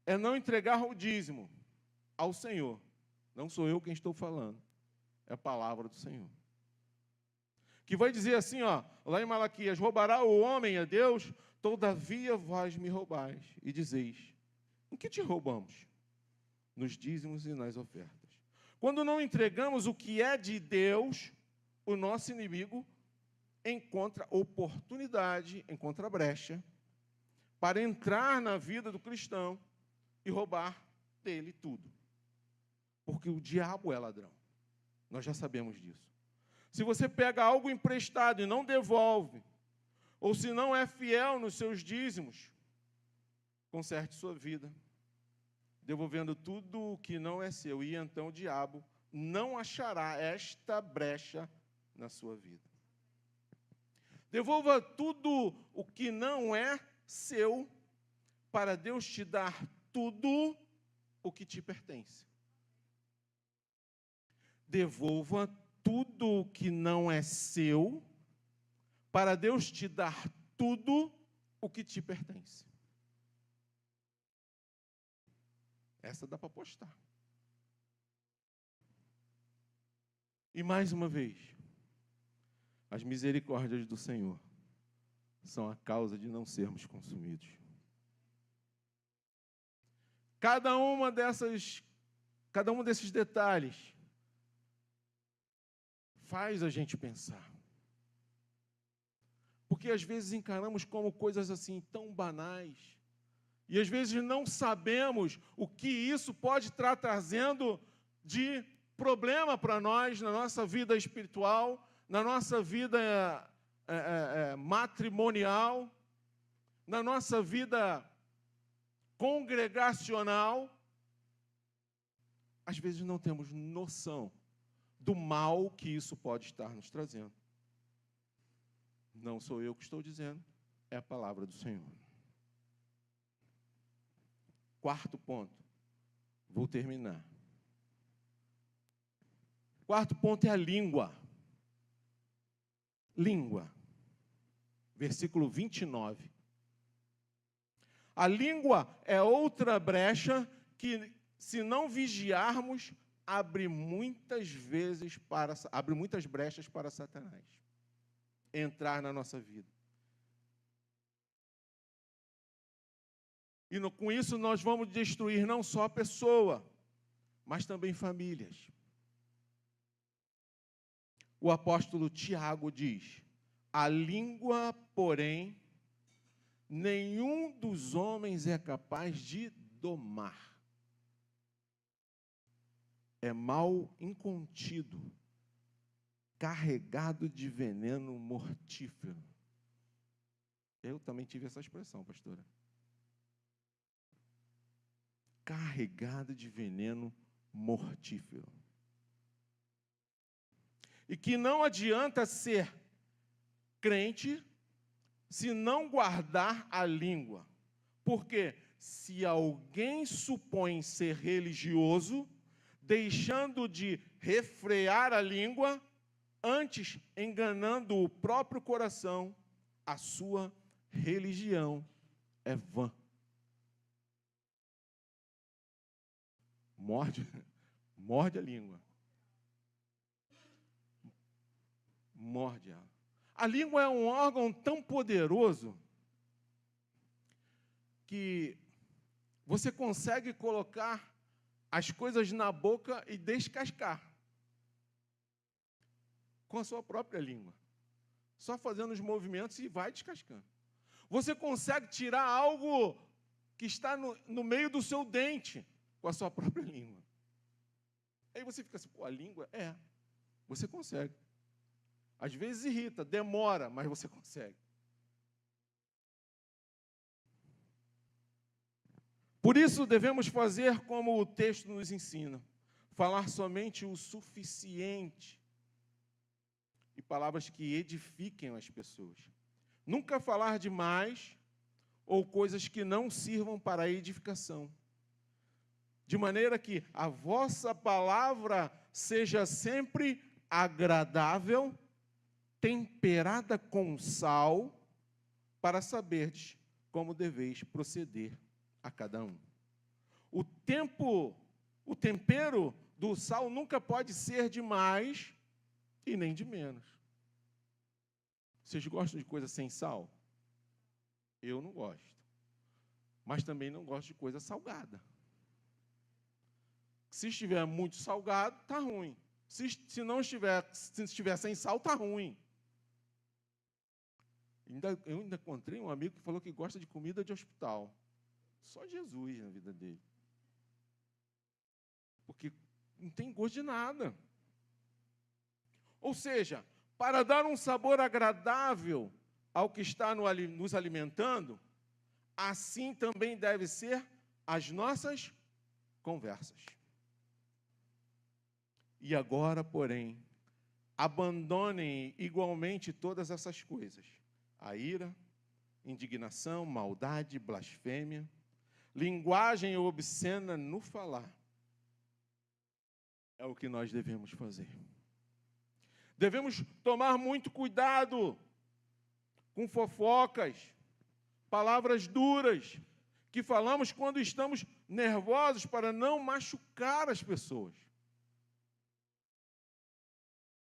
S1: é não entregar o dízimo ao Senhor. Não sou eu quem estou falando, é a palavra do Senhor. Que vai dizer assim, lá em Malaquias, roubará o homem a Deus, todavia vós me roubais, e dizeis, em que te roubamos? Nos dízimos e nas ofertas. Quando não entregamos o que é de Deus, o nosso inimigo encontra oportunidade, encontra brecha, para entrar na vida do cristão e roubar dele tudo. Porque o diabo é ladrão. Nós já sabemos disso. Se você pega algo emprestado e não devolve, ou se não é fiel nos seus dízimos, conserte sua vida, devolvendo tudo o que não é seu, e então o diabo não achará esta brecha na sua vida. Devolva tudo o que não é seu, para Deus te dar tudo o que te pertence. Devolva tudo o que não é seu, para Deus te dar tudo o que te pertence. Essa dá para apostar. E mais uma vez, as misericórdias do Senhor são a causa de não sermos consumidos. Cada um desses detalhes faz a gente pensar. Porque às vezes encaramos como coisas assim tão banais, e às vezes não sabemos o que isso pode estar trazendo de problema para nós, na nossa vida espiritual, na nossa vida matrimonial, na nossa vida congregacional, às vezes não temos noção do mal que isso pode estar nos trazendo. Não sou eu que estou dizendo, é a palavra do Senhor. Quarto ponto, vou terminar. Quarto ponto é a língua. Língua. Versículo 29. A língua é outra brecha que, se não vigiarmos, abre muitas brechas para Satanás entrar na nossa vida. E com isso nós vamos destruir não só a pessoa, mas também famílias. O apóstolo Tiago diz: a língua, porém, nenhum dos homens é capaz de domar. É mal incontido, carregado de veneno mortífero. Eu também tive essa expressão, pastora. Carregado de veneno mortífero. E que não adianta ser crente se não guardar a língua. Porque se alguém supõe ser religioso, deixando de refrear a língua, antes enganando o próprio coração, a sua religião é vã. Morde a língua. Morde ela. A língua é um órgão tão poderoso que você consegue colocar as coisas na boca e descascar com a sua própria língua. Só fazendo os movimentos e vai descascando. Você consegue tirar algo que está no meio do seu dente com a sua própria língua. Aí você fica assim, pô, a língua? É, você consegue. Às vezes irrita, demora, mas você consegue. Por isso devemos fazer como o texto nos ensina, falar somente o suficiente e palavras que edifiquem as pessoas. Nunca falar demais ou coisas que não sirvam para a edificação. De maneira que a vossa palavra seja sempre agradável, temperada com sal, para saberdes como deveis proceder a cada um. O tempero do sal nunca pode ser de mais e nem de menos. Vocês gostam de coisa sem sal? Eu não gosto. Mas também não gosto de coisa salgada. Se estiver muito salgado, está ruim. Se estiver sem sal, está ruim. Eu ainda encontrei um amigo que falou que gosta de comida de hospital. Só Jesus na vida dele. Porque não tem gosto de nada. Ou seja, para dar um sabor agradável ao que está nos alimentando, assim também deve ser as nossas conversas. E agora, porém, abandonem igualmente todas essas coisas: a ira, indignação, maldade, blasfêmia, linguagem obscena no falar. É o que nós devemos fazer. Devemos tomar muito cuidado com fofocas, palavras duras, que falamos quando estamos nervosos para não machucar as pessoas.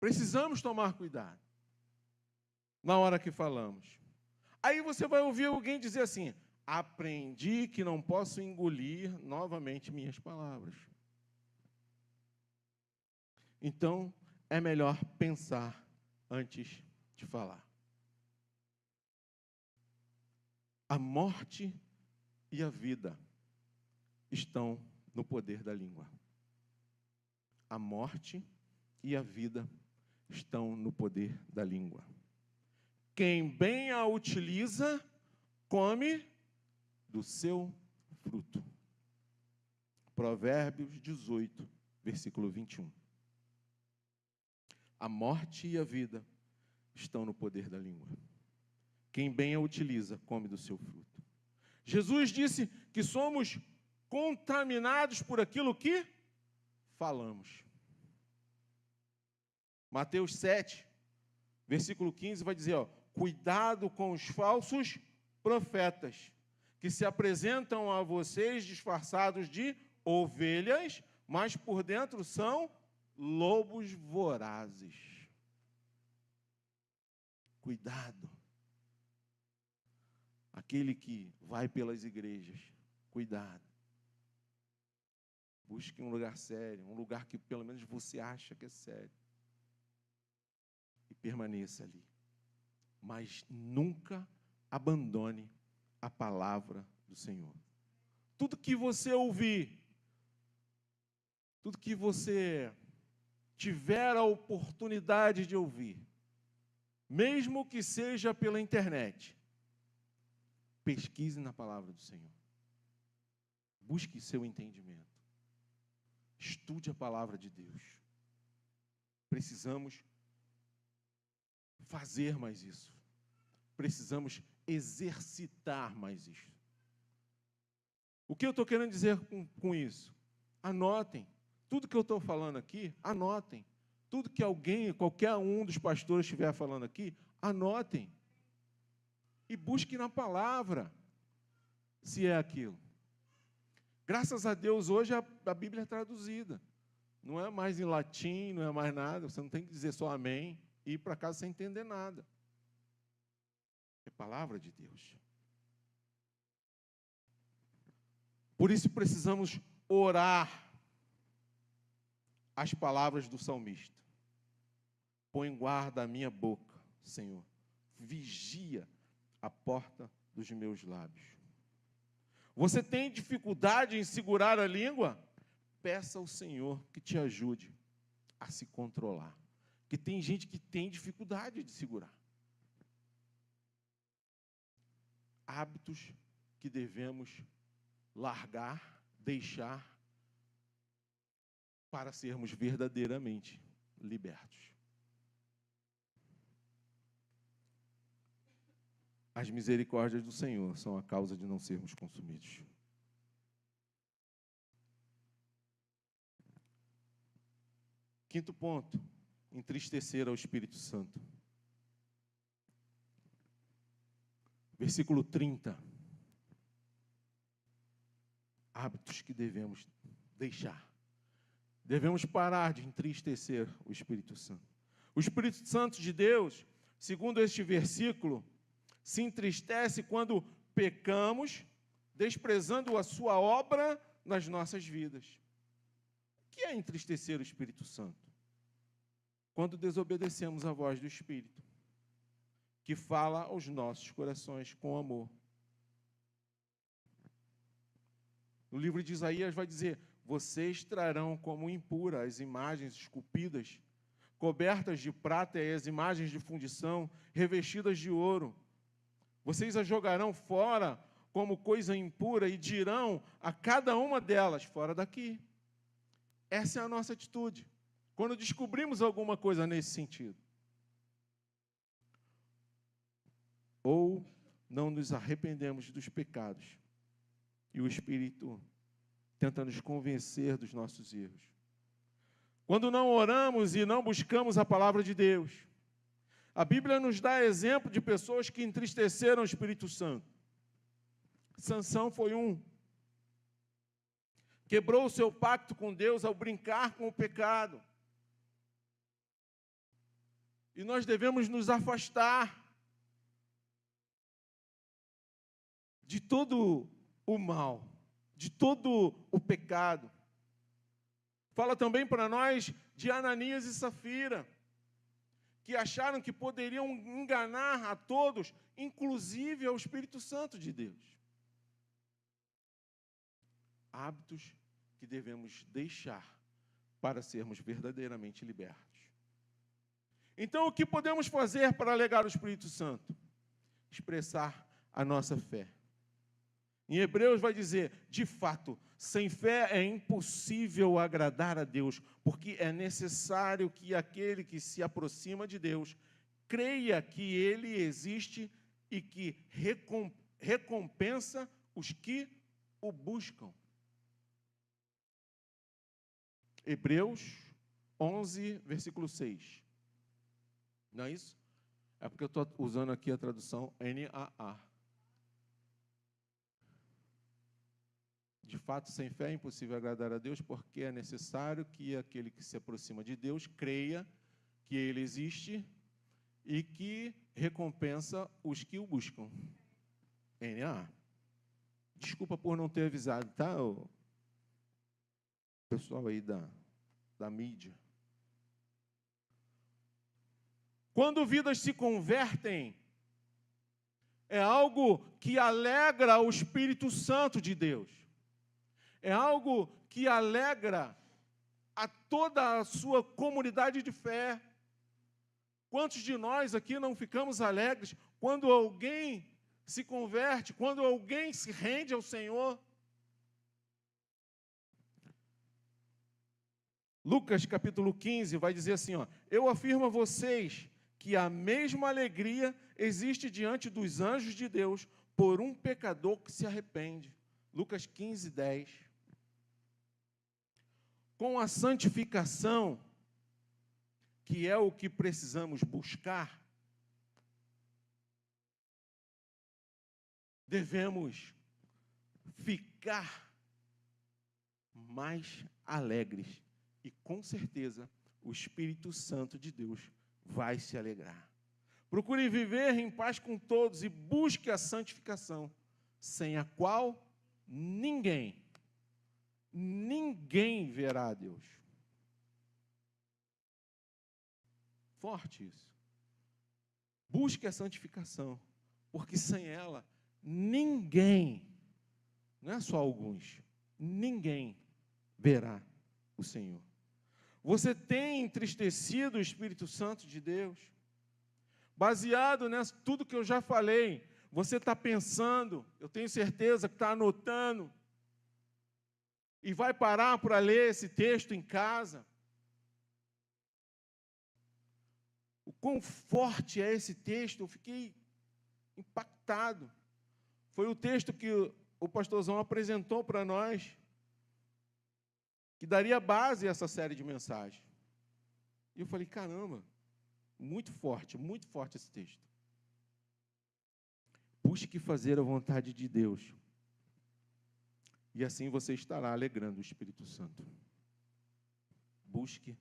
S1: Precisamos tomar cuidado na hora que falamos. Aí você vai ouvir alguém dizer assim: aprendi que não posso engolir novamente minhas palavras. Então, é melhor pensar antes de falar. A morte e a vida estão no poder da língua. A morte e a vida estão no poder da língua. Quem bem a utiliza, come do seu fruto. Provérbios 18, versículo 21. A morte e a vida estão no poder da língua. Quem bem a utiliza, come do seu fruto. Jesus disse que somos contaminados por aquilo que falamos. Mateus 7, versículo 15, vai dizer, cuidado com os falsos profetas, que se apresentam a vocês disfarçados de ovelhas, mas por dentro são lobos vorazes. Cuidado. Aquele que vai pelas igrejas, cuidado. Busque um lugar sério, um lugar que pelo menos você acha que é sério. E permaneça ali. Mas nunca abandone a palavra do Senhor. Tudo que você ouvir, tudo que você tiver a oportunidade de ouvir, mesmo que seja pela internet, pesquise na palavra do Senhor. Busque seu entendimento. Estude a palavra de Deus. Precisamos fazer mais isso. Precisamos exercitar mais isso. O que eu estou querendo dizer com isso? Anotem. Tudo que eu estou falando aqui, anotem. Tudo que alguém, qualquer um dos pastores estiver falando aqui, anotem. E busquem na palavra, se é aquilo. Graças a Deus, hoje a Bíblia é traduzida. Não é mais em latim, não é mais nada. Você não tem que dizer só amém e ir para casa sem entender nada. É palavra de Deus. Por isso precisamos orar as palavras do salmista. Põe guarda a minha boca, Senhor. Vigia a porta dos meus lábios. Você tem dificuldade em segurar a língua? Peça ao Senhor que te ajude a se controlar. Porque tem gente que tem dificuldade de segurar. Hábitos que devemos largar, deixar, para sermos verdadeiramente libertos. As misericórdias do Senhor são a causa de não sermos consumidos. Quinto ponto, entristecer ao Espírito Santo. Versículo 30. Hábitos que devemos deixar. Devemos parar de entristecer o Espírito Santo. O Espírito Santo de Deus, segundo este versículo, se entristece quando pecamos, desprezando a sua obra nas nossas vidas. O que é entristecer o Espírito Santo? Quando desobedecemos a voz do Espírito, que fala aos nossos corações com amor. No livro de Isaías vai dizer, vocês trarão como impura as imagens esculpidas, cobertas de prata e as imagens de fundição, revestidas de ouro. Vocês as jogarão fora como coisa impura e dirão a cada uma delas, fora daqui. Essa é a nossa atitude, quando descobrimos alguma coisa nesse sentido. Ou não nos arrependemos dos pecados, e o Espírito tenta nos convencer dos nossos erros. Quando não oramos e não buscamos a palavra de Deus, a Bíblia nos dá exemplo de pessoas que entristeceram o Espírito Santo. Sansão foi um. Quebrou o seu pacto com Deus ao brincar com o pecado. E nós devemos nos afastar de todo o mal, de todo o pecado. Fala também para nós de Ananias e Safira, que acharam que poderiam enganar a todos, inclusive ao Espírito Santo de Deus. Hábitos que devemos deixar para sermos verdadeiramente libertos. Então, o que podemos fazer para alegar o Espírito Santo? Expressar a nossa fé. Em Hebreus vai dizer, de fato, sem fé é impossível agradar a Deus, porque é necessário que aquele que se aproxima de Deus creia que Ele existe e que recompensa os que o buscam. Hebreus 11, versículo 6. Não é isso? É porque eu estou usando aqui a tradução NAA. De fato, sem fé é impossível agradar a Deus, porque é necessário que aquele que se aproxima de Deus creia que Ele existe e que recompensa os que o buscam. NAA. Desculpa por não ter avisado, tá? O pessoal aí da mídia. Quando vidas se convertem, é algo que alegra o Espírito Santo de Deus. É algo que alegra a toda a sua comunidade de fé. Quantos de nós aqui não ficamos alegres quando alguém se converte, quando alguém se rende ao Senhor? Lucas capítulo 15 vai dizer assim, ó, eu afirmo a vocês que a mesma alegria existe diante dos anjos de Deus por um pecador que se arrepende. Lucas 15, 10. Com a santificação, que é o que precisamos buscar, devemos ficar mais alegres. E, com certeza, o Espírito Santo de Deus vai se alegrar. Procure viver em paz com todos e busque a santificação, sem a qual ninguém verá a Deus. Forte isso. Busque a santificação, porque sem ela, ninguém, não é só alguns, ninguém verá o Senhor. Você tem entristecido o Espírito Santo de Deus? Baseado nessa tudo que eu já falei, você está pensando, eu tenho certeza que está anotando, e vai parar para ler esse texto em casa. O quão forte é esse texto, eu fiquei impactado. Foi o texto que o pastorzão apresentou para nós, que daria base a essa série de mensagens. E eu falei, caramba, muito forte esse texto. Busque fazer a vontade de Deus, e assim você estará alegrando o Espírito Santo. Busque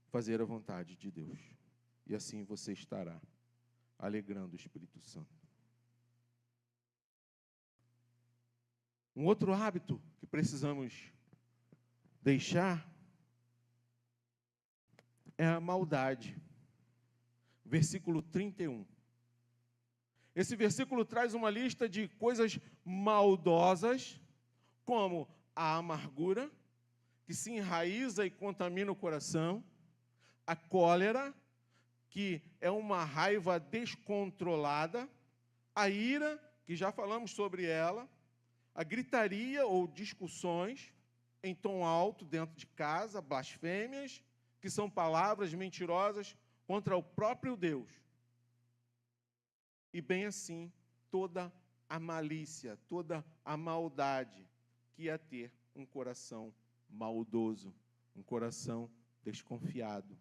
S1: fazer a vontade de Deus, e assim você estará alegrando o Espírito Santo. Um outro hábito que precisamos deixar é a maldade. Versículo 31. Esse versículo traz uma lista de coisas maldosas, como a amargura, que se enraiza e contamina o coração, a cólera, que é uma raiva descontrolada, a ira, que já falamos sobre ela, a gritaria ou discussões em tom alto dentro de casa, blasfêmias, que são palavras mentirosas contra o próprio Deus. E bem assim, toda a malícia, toda a maldade que é ter um coração maldoso, um coração desconfiado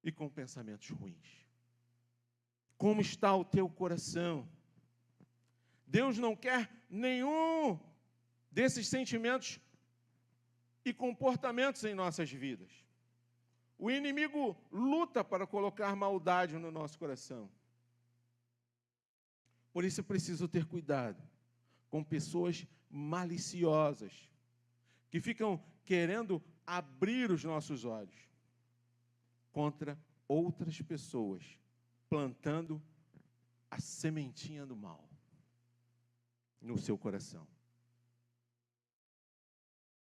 S1: e com pensamentos ruins. Como está o teu coração? Deus não quer nenhum desses sentimentos e comportamentos em nossas vidas. O inimigo luta para colocar maldade no nosso coração. Por isso é preciso ter cuidado com pessoas maliciosas, que ficam querendo abrir os nossos olhos contra outras pessoas, plantando a sementinha do mal no seu coração.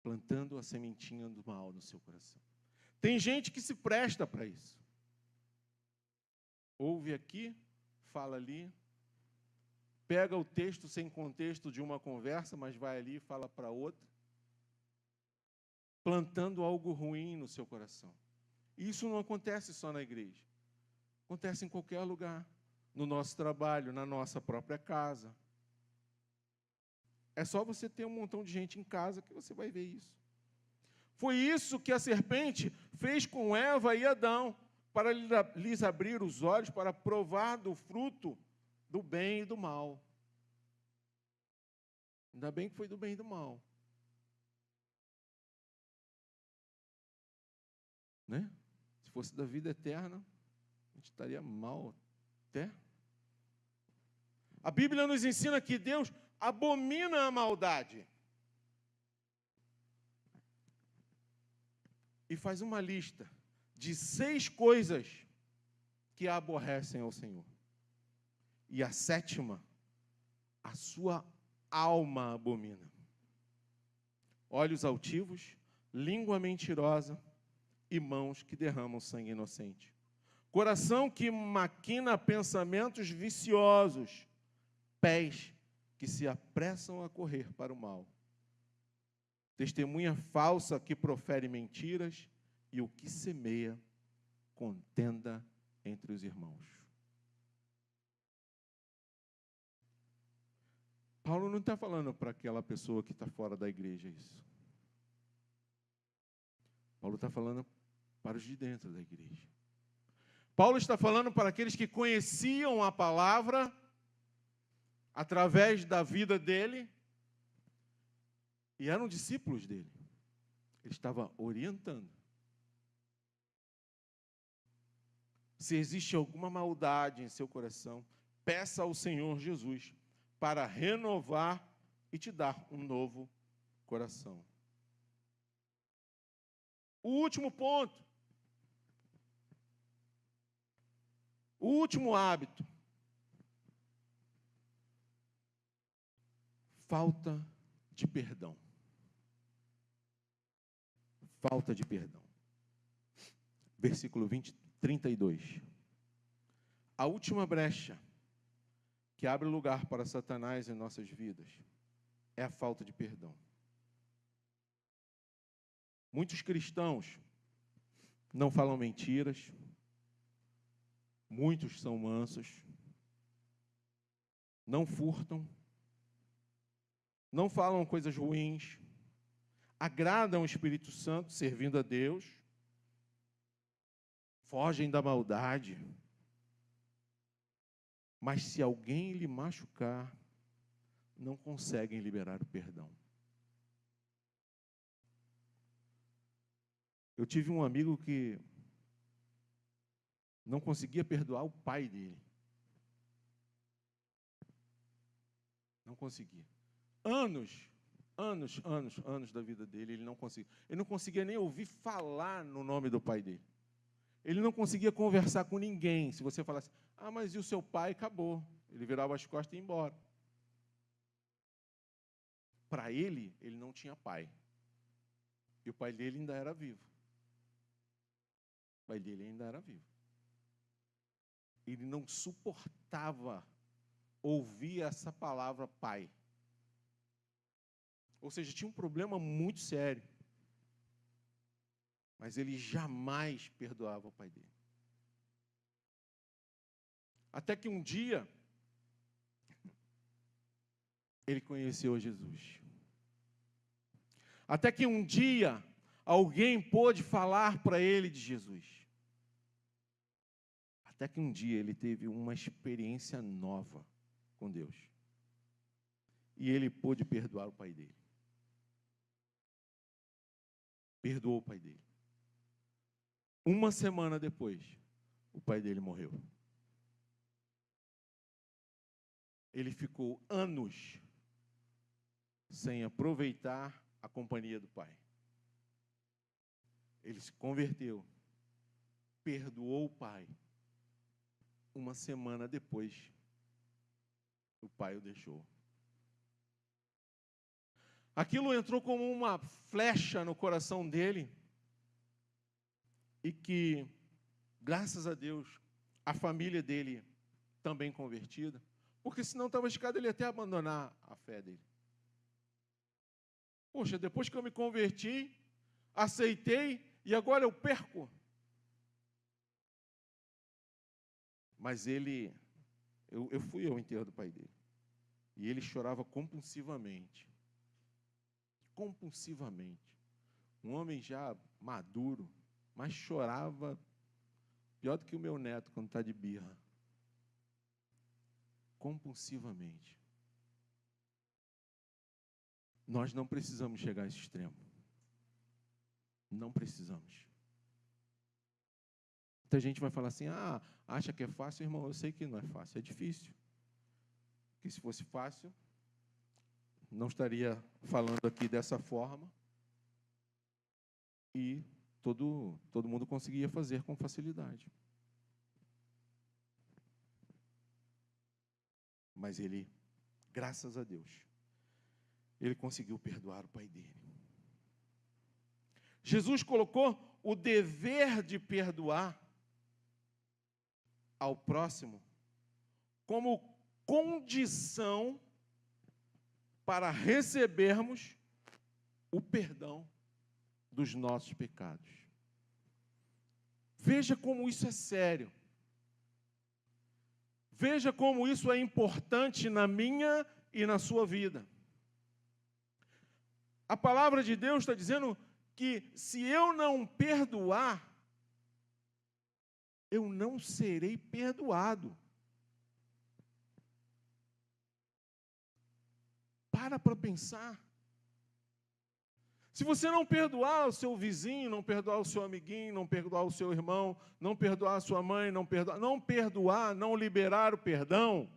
S1: Plantando a sementinha do mal no seu coração. Tem gente que se presta para isso. Ouve aqui, fala ali, pega o texto sem contexto de uma conversa, mas vai ali e fala para outra, plantando algo ruim no seu coração. E isso não acontece só na igreja. Acontece em qualquer lugar, no nosso trabalho, na nossa própria casa. É só você ter um montão de gente em casa que você vai ver isso. Foi isso que a serpente fez com Eva e Adão, para lhes abrir os olhos, para provar do fruto do bem e do mal. Ainda bem que foi do bem e do mal. Né? Se fosse da vida eterna, a gente estaria mal até. A Bíblia nos ensina que Deus abomina a maldade. E faz uma lista de 6 coisas que aborrecem ao Senhor. E a 7ª, a sua alma abomina. Olhos altivos, língua mentirosa e mãos que derramam sangue inocente. Coração que maquina pensamentos viciosos, pés que se apressam a correr para o mal. Testemunha falsa que profere mentiras e o que semeia contenda entre os irmãos. Paulo não está falando para aquela pessoa que está fora da igreja isso. Paulo está falando para os de dentro da igreja. Paulo está falando para aqueles que conheciam a palavra através da vida dele e eram discípulos dele. Ele estava orientando. Se existe alguma maldade em seu coração, peça ao Senhor Jesus para renovar e te dar um novo coração. O último ponto. O último hábito. Falta de perdão. Falta de perdão. Versículo 32. A última brecha que abre lugar para Satanás em nossas vidas é a falta de perdão. Muitos cristãos não falam mentiras, muitos são mansos, não furtam, não falam coisas ruins, agradam o Espírito Santo, servindo a Deus, fogem da maldade. Mas se alguém lhe machucar, não conseguem liberar o perdão. Eu tive um amigo que não conseguia perdoar o pai dele. Não conseguia. Anos da vida dele, ele não conseguia. Ele não conseguia nem ouvir falar no nome do pai dele. Ele não conseguia conversar com ninguém. Se você falasse, mas e o seu pai? Acabou. Ele virava as costas e ia embora. Para ele não tinha pai. E o pai dele ainda era vivo. O pai dele ainda era vivo. Ele não suportava ouvir essa palavra pai. Ou seja, tinha um problema muito sério. Mas ele jamais perdoava o pai dele. Até que um dia, ele conheceu Jesus. Até que um dia, alguém pôde falar para ele de Jesus. Até que um dia, ele teve uma experiência nova com Deus. E ele pôde perdoar o pai dele. Perdoou o pai dele. Uma semana depois, o pai dele morreu. Ele ficou anos sem aproveitar a companhia do pai. Ele se converteu, perdoou o pai. Uma semana depois, o pai o deixou. Aquilo entrou como uma flecha no coração dele e que, graças a Deus, a família dele também convertida. Porque senão estava arriscado ele até abandonar a fé dele. Poxa, depois que eu me converti, aceitei, e agora eu perco. Mas eu fui ao enterro do pai dele. E ele chorava compulsivamente. Compulsivamente. Um homem já maduro, mas chorava pior do que o meu neto quando está de birra. Compulsivamente. Nós não precisamos chegar a esse extremo. Não precisamos. Muita gente vai falar assim, acha que é fácil? Irmão, eu sei que não é fácil, é difícil. Porque se fosse fácil, não estaria falando aqui dessa forma e todo mundo conseguia fazer com facilidade. Mas ele, graças a Deus, ele conseguiu perdoar o pai dele. Jesus colocou o dever de perdoar ao próximo como condição para recebermos o perdão dos nossos pecados. Veja como isso é sério. Veja como isso é importante na minha e na sua vida. A palavra de Deus está dizendo que se eu não perdoar, eu não serei perdoado. Para pensar. Se você não perdoar o seu vizinho, não perdoar o seu amiguinho, não perdoar o seu irmão, não perdoar a sua mãe, não perdoar, não liberar o perdão,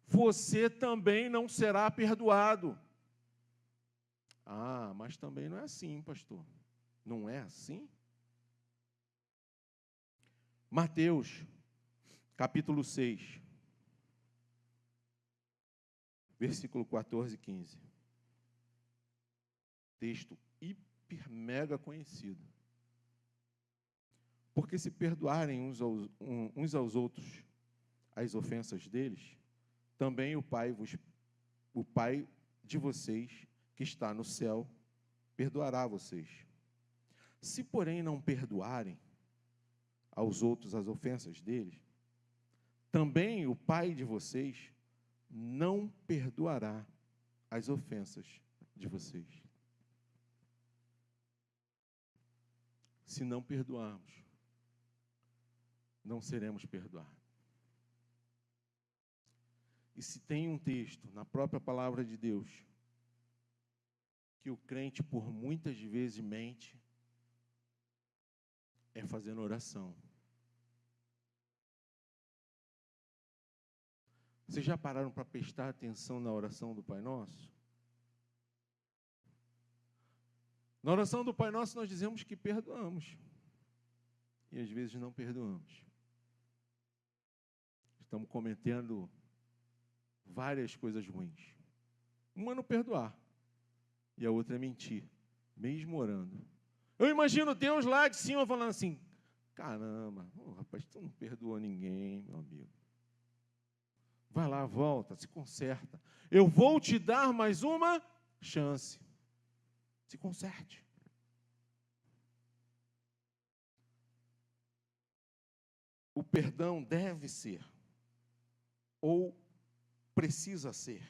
S1: você também não será perdoado. Mas também não é assim, pastor. Não é assim? Mateus, capítulo 6, versículo 14 e 15. Texto hiper mega conhecido. Porque se perdoarem uns aos outros as ofensas deles, também o Pai de vocês, que está no céu, perdoará vocês. Se, porém, não perdoarem aos outros as ofensas deles, também o Pai de vocês não perdoará as ofensas de vocês. Se não perdoarmos, não seremos perdoados. E se tem um texto na própria palavra de Deus que o crente por muitas vezes mente, é fazendo oração. Vocês já pararam para prestar atenção na oração do Pai Nosso? Na oração do Pai Nosso nós dizemos que perdoamos. E às vezes não perdoamos. Estamos cometendo várias coisas ruins. Uma é não perdoar. E a outra é mentir, mesmo orando. Eu imagino Deus lá de cima falando assim, caramba, rapaz, tu não perdoou ninguém, meu amigo. Vai lá, volta, se conserta. Eu vou te dar mais uma chance. Se conserte. O perdão deve ser, ou precisa ser,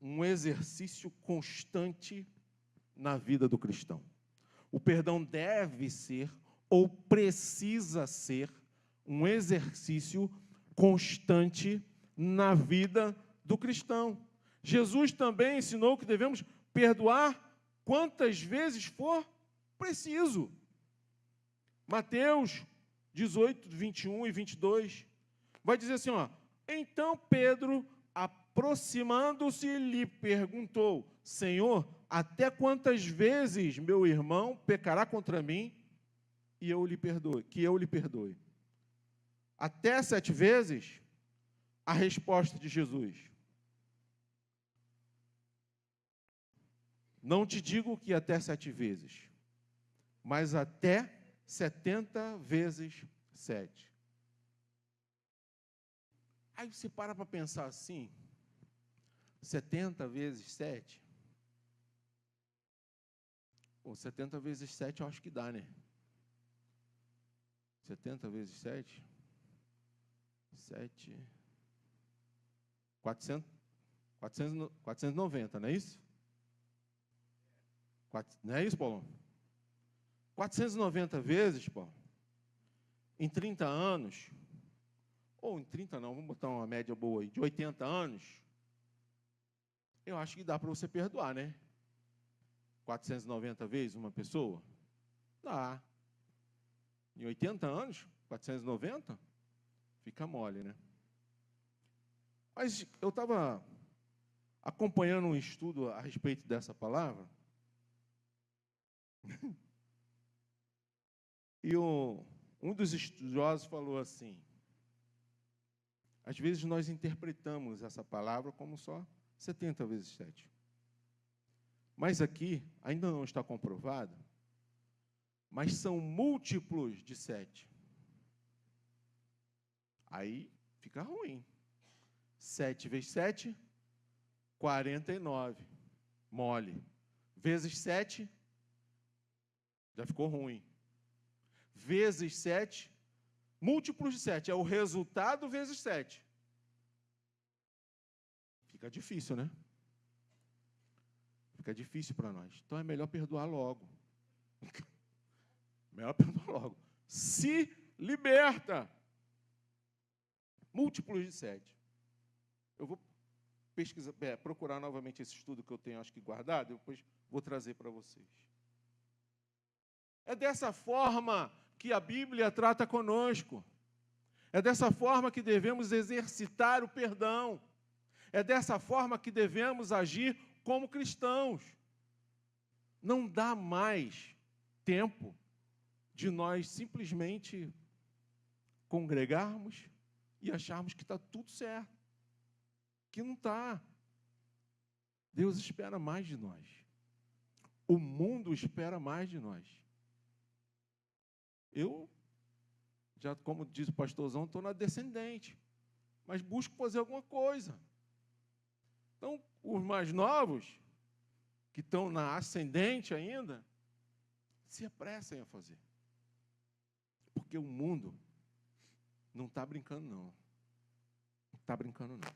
S1: um exercício constante na vida do cristão. O perdão deve ser, ou precisa ser, um exercício constante na vida do cristão. Jesus também ensinou que devemos perdoar quantas vezes for preciso. Mateus 18, 21 e 22, vai dizer assim, então Pedro, aproximando-se, lhe perguntou, Senhor, até quantas vezes meu irmão pecará contra mim que eu lhe perdoe? Até 7 vezes? A resposta de Jesus. Não te digo que até 7 vezes, mas até 70 vezes 7. Aí você para pensar assim, 70 vezes 7, ou 70 vezes 7 eu acho que dá, né? 70 vezes 7, 490, não é isso? Não é isso, Paulo? 490 vezes, Paulo, em 30 anos, ou em 30 não, vamos botar uma média boa aí, de 80 anos, eu acho que dá para você perdoar, né? 490 vezes uma pessoa? Dá. Em 80 anos, 490, fica mole, né? Mas eu estava acompanhando um estudo a respeito dessa palavra, e um dos estudiosos falou assim, às vezes nós interpretamos essa palavra como só 70 vezes 7. Mas aqui, ainda não está comprovado, mas são múltiplos de 7. Aí fica ruim. 7 vezes 7, 49. Mole. Vezes 7, já ficou ruim. Vezes 7, múltiplos de 7. É o resultado vezes 7. Fica difícil, né? Fica difícil para nós. Então é melhor perdoar logo. Melhor perdoar logo. Se liberta. Múltiplos de 7. Eu vou pesquisar, procurar novamente esse estudo que eu tenho, acho que guardado, depois vou trazer para vocês. É dessa forma que a Bíblia trata conosco. É dessa forma que devemos exercitar o perdão. É dessa forma que devemos agir como cristãos. Não dá mais tempo de nós simplesmente congregarmos e acharmos que está tudo certo. Que não está. Deus espera mais de nós. O mundo espera mais de nós. Eu, já como diz o pastorzão, estou na descendente, mas busco fazer alguma coisa. Então, os mais novos, que estão na ascendente ainda, se apressem a fazer. Porque o mundo não está brincando, não. Não está brincando, não.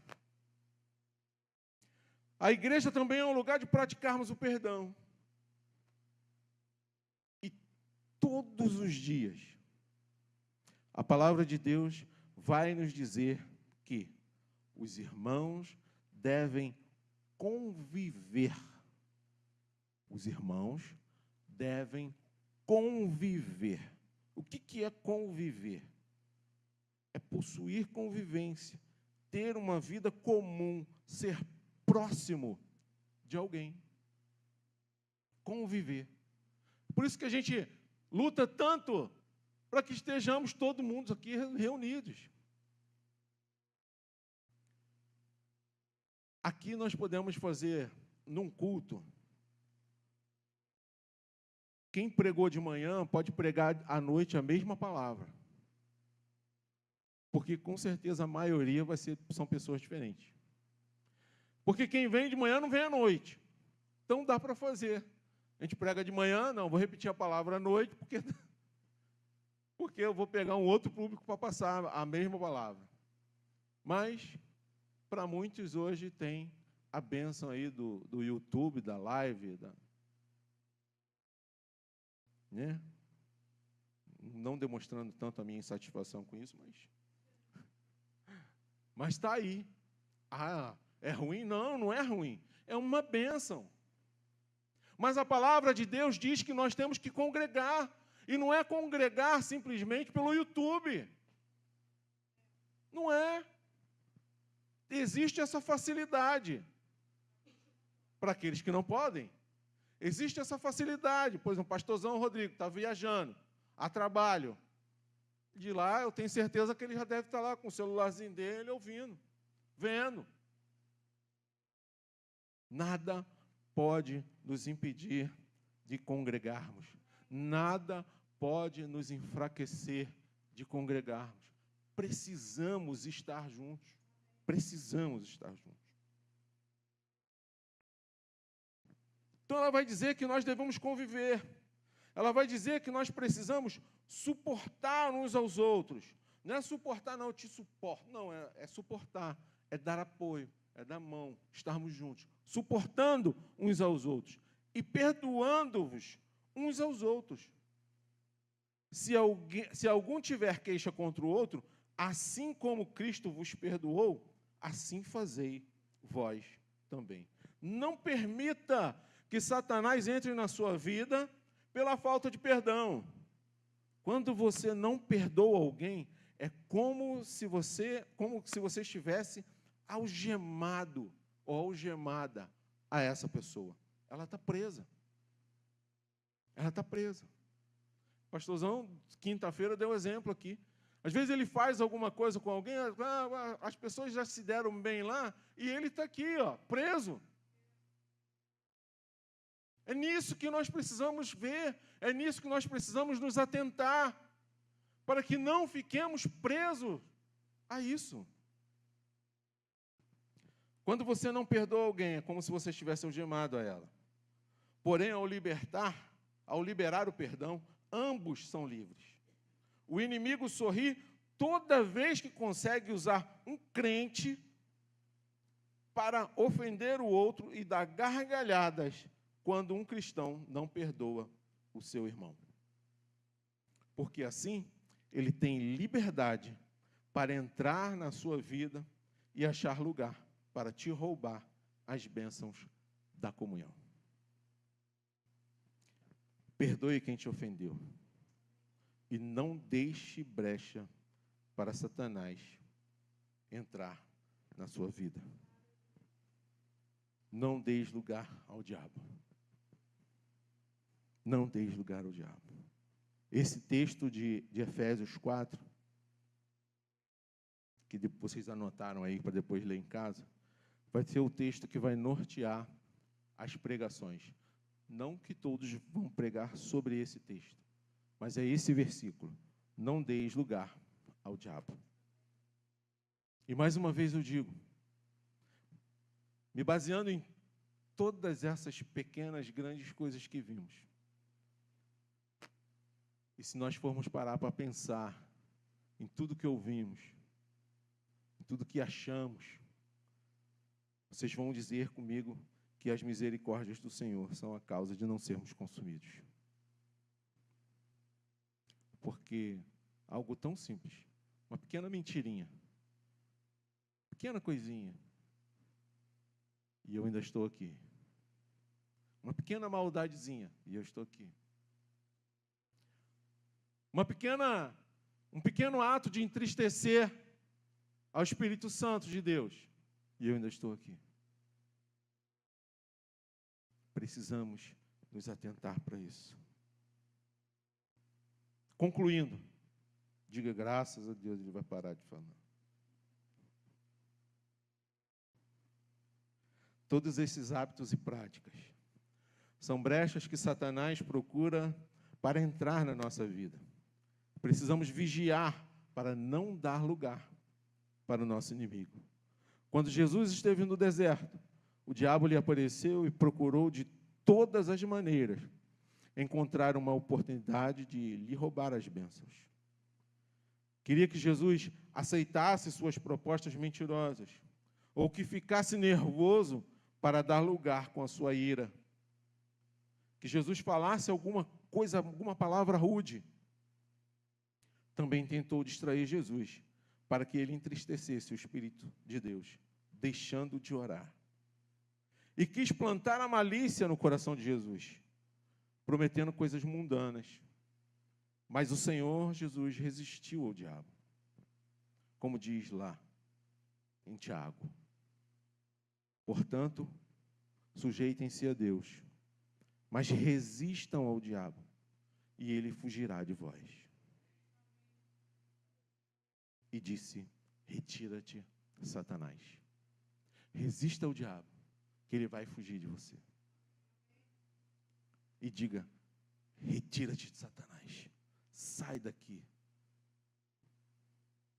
S1: A igreja também é um lugar de praticarmos o perdão. E todos os dias, a palavra de Deus vai nos dizer que os irmãos devem conviver. Os irmãos devem conviver. O que é conviver? É possuir convivência, ter uma vida comum, ser próximo de alguém. Conviver. Por isso que a gente luta tanto para que estejamos todo mundo aqui reunidos. Aqui nós podemos fazer, num culto, quem pregou de manhã pode pregar à noite a mesma palavra. Porque, com certeza, a maioria são pessoas diferentes. Porque quem vem de manhã não vem à noite. Então, dá para fazer. A gente prega de manhã, não, vou repetir a palavra à noite, porque eu vou pegar um outro público para passar a mesma palavra. Mas, para muitos hoje, tem a bênção aí do YouTube, da live, né? Não demonstrando tanto a minha insatisfação com isso, mas está aí. Ah, é ruim? Não, não é ruim. É uma bênção. Mas a palavra de Deus diz que nós temos que congregar. E não é congregar simplesmente pelo YouTube. Não é. Existe essa facilidade. Para aqueles que não podem, existe essa facilidade. Pois o pastorzão Rodrigo está viajando a trabalho. De lá, eu tenho certeza que ele já deve estar lá com o celularzinho dele, ouvindo, vendo. Nada pode nos impedir de congregarmos. Nada pode nos enfraquecer de congregarmos. Precisamos estar juntos. Precisamos estar juntos. Então, ela vai dizer que nós devemos conviver. Ela vai dizer que nós precisamos suportar uns aos outros. Não é suportar, não, eu te suporto. Não, é suportar, é dar apoio, é dar mão, estarmos juntos, suportando uns aos outros e perdoando-vos uns aos outros. Se algum tiver queixa contra o outro, assim como Cristo vos perdoou, assim fazei vós também. Não permita que Satanás entre na sua vida pela falta de perdão. Quando você não perdoa alguém, é como se você estivesse algemado ou algemada a essa pessoa. Ela está presa. Ela está presa. O pastorzão, quinta-feira, deu exemplo aqui. Às vezes ele faz alguma coisa com alguém, as pessoas já se deram bem lá, e ele está aqui, ó, preso. É nisso que nós precisamos ver, é nisso que nós precisamos nos atentar, para que não fiquemos presos a isso. Quando você não perdoa alguém, é como se você estivesse algemado a ela. Porém, ao liberar o perdão, ambos são livres. O inimigo sorri toda vez que consegue usar um crente para ofender o outro e dar gargalhadas quando um cristão não perdoa o seu irmão. Porque assim, ele tem liberdade para entrar na sua vida e achar lugar para te roubar as bênçãos da comunhão. Perdoe quem te ofendeu e não deixe brecha para Satanás entrar na sua vida. Não deis lugar ao diabo. Não deis lugar ao diabo. Esse texto de Efésios 4, que vocês anotaram aí para depois ler em casa, vai ser o texto que vai nortear as pregações. Não que todos vão pregar sobre esse texto, mas é esse versículo. Não deis lugar ao diabo. E mais uma vez eu digo, me baseando em todas essas pequenas, grandes coisas que vimos, e se nós formos parar para pensar em tudo que ouvimos, em tudo que achamos, vocês vão dizer comigo que as misericórdias do Senhor são a causa de não sermos consumidos. Porque algo tão simples, uma pequena mentirinha, pequena coisinha, e eu ainda estou aqui. Uma pequena maldadezinha, e eu estou aqui. Um pequeno ato de entristecer ao Espírito Santo de Deus, e eu ainda estou aqui. Precisamos nos atentar para isso. Concluindo, diga graças a Deus, ele vai parar de falar. Todos esses hábitos e práticas são brechas que Satanás procura para entrar na nossa vida. Precisamos vigiar para não dar lugar para o nosso inimigo. Quando Jesus esteve no deserto, o diabo lhe apareceu e procurou de todas as maneiras encontrar uma oportunidade de lhe roubar as bênçãos. Queria que Jesus aceitasse suas propostas mentirosas, ou que ficasse nervoso para dar lugar com a sua ira. Que Jesus falasse alguma coisa, alguma palavra rude. Também tentou distrair Jesus, para que ele entristecesse o Espírito de Deus, deixando de orar. E quis plantar a malícia no coração de Jesus, prometendo coisas mundanas. Mas o Senhor Jesus resistiu ao diabo, como diz lá em Tiago. Portanto, sujeitem-se a Deus, mas resistam ao diabo, e ele fugirá de vós. E disse, retira-te, Satanás. Resista ao diabo, que ele vai fugir de você. E diga, retira-te de Satanás. Sai daqui.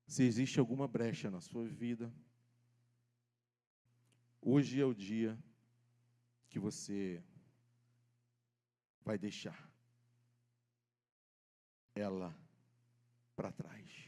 S1: Se existe alguma brecha na sua vida, Hoje é o dia que você vai deixar ela para trás.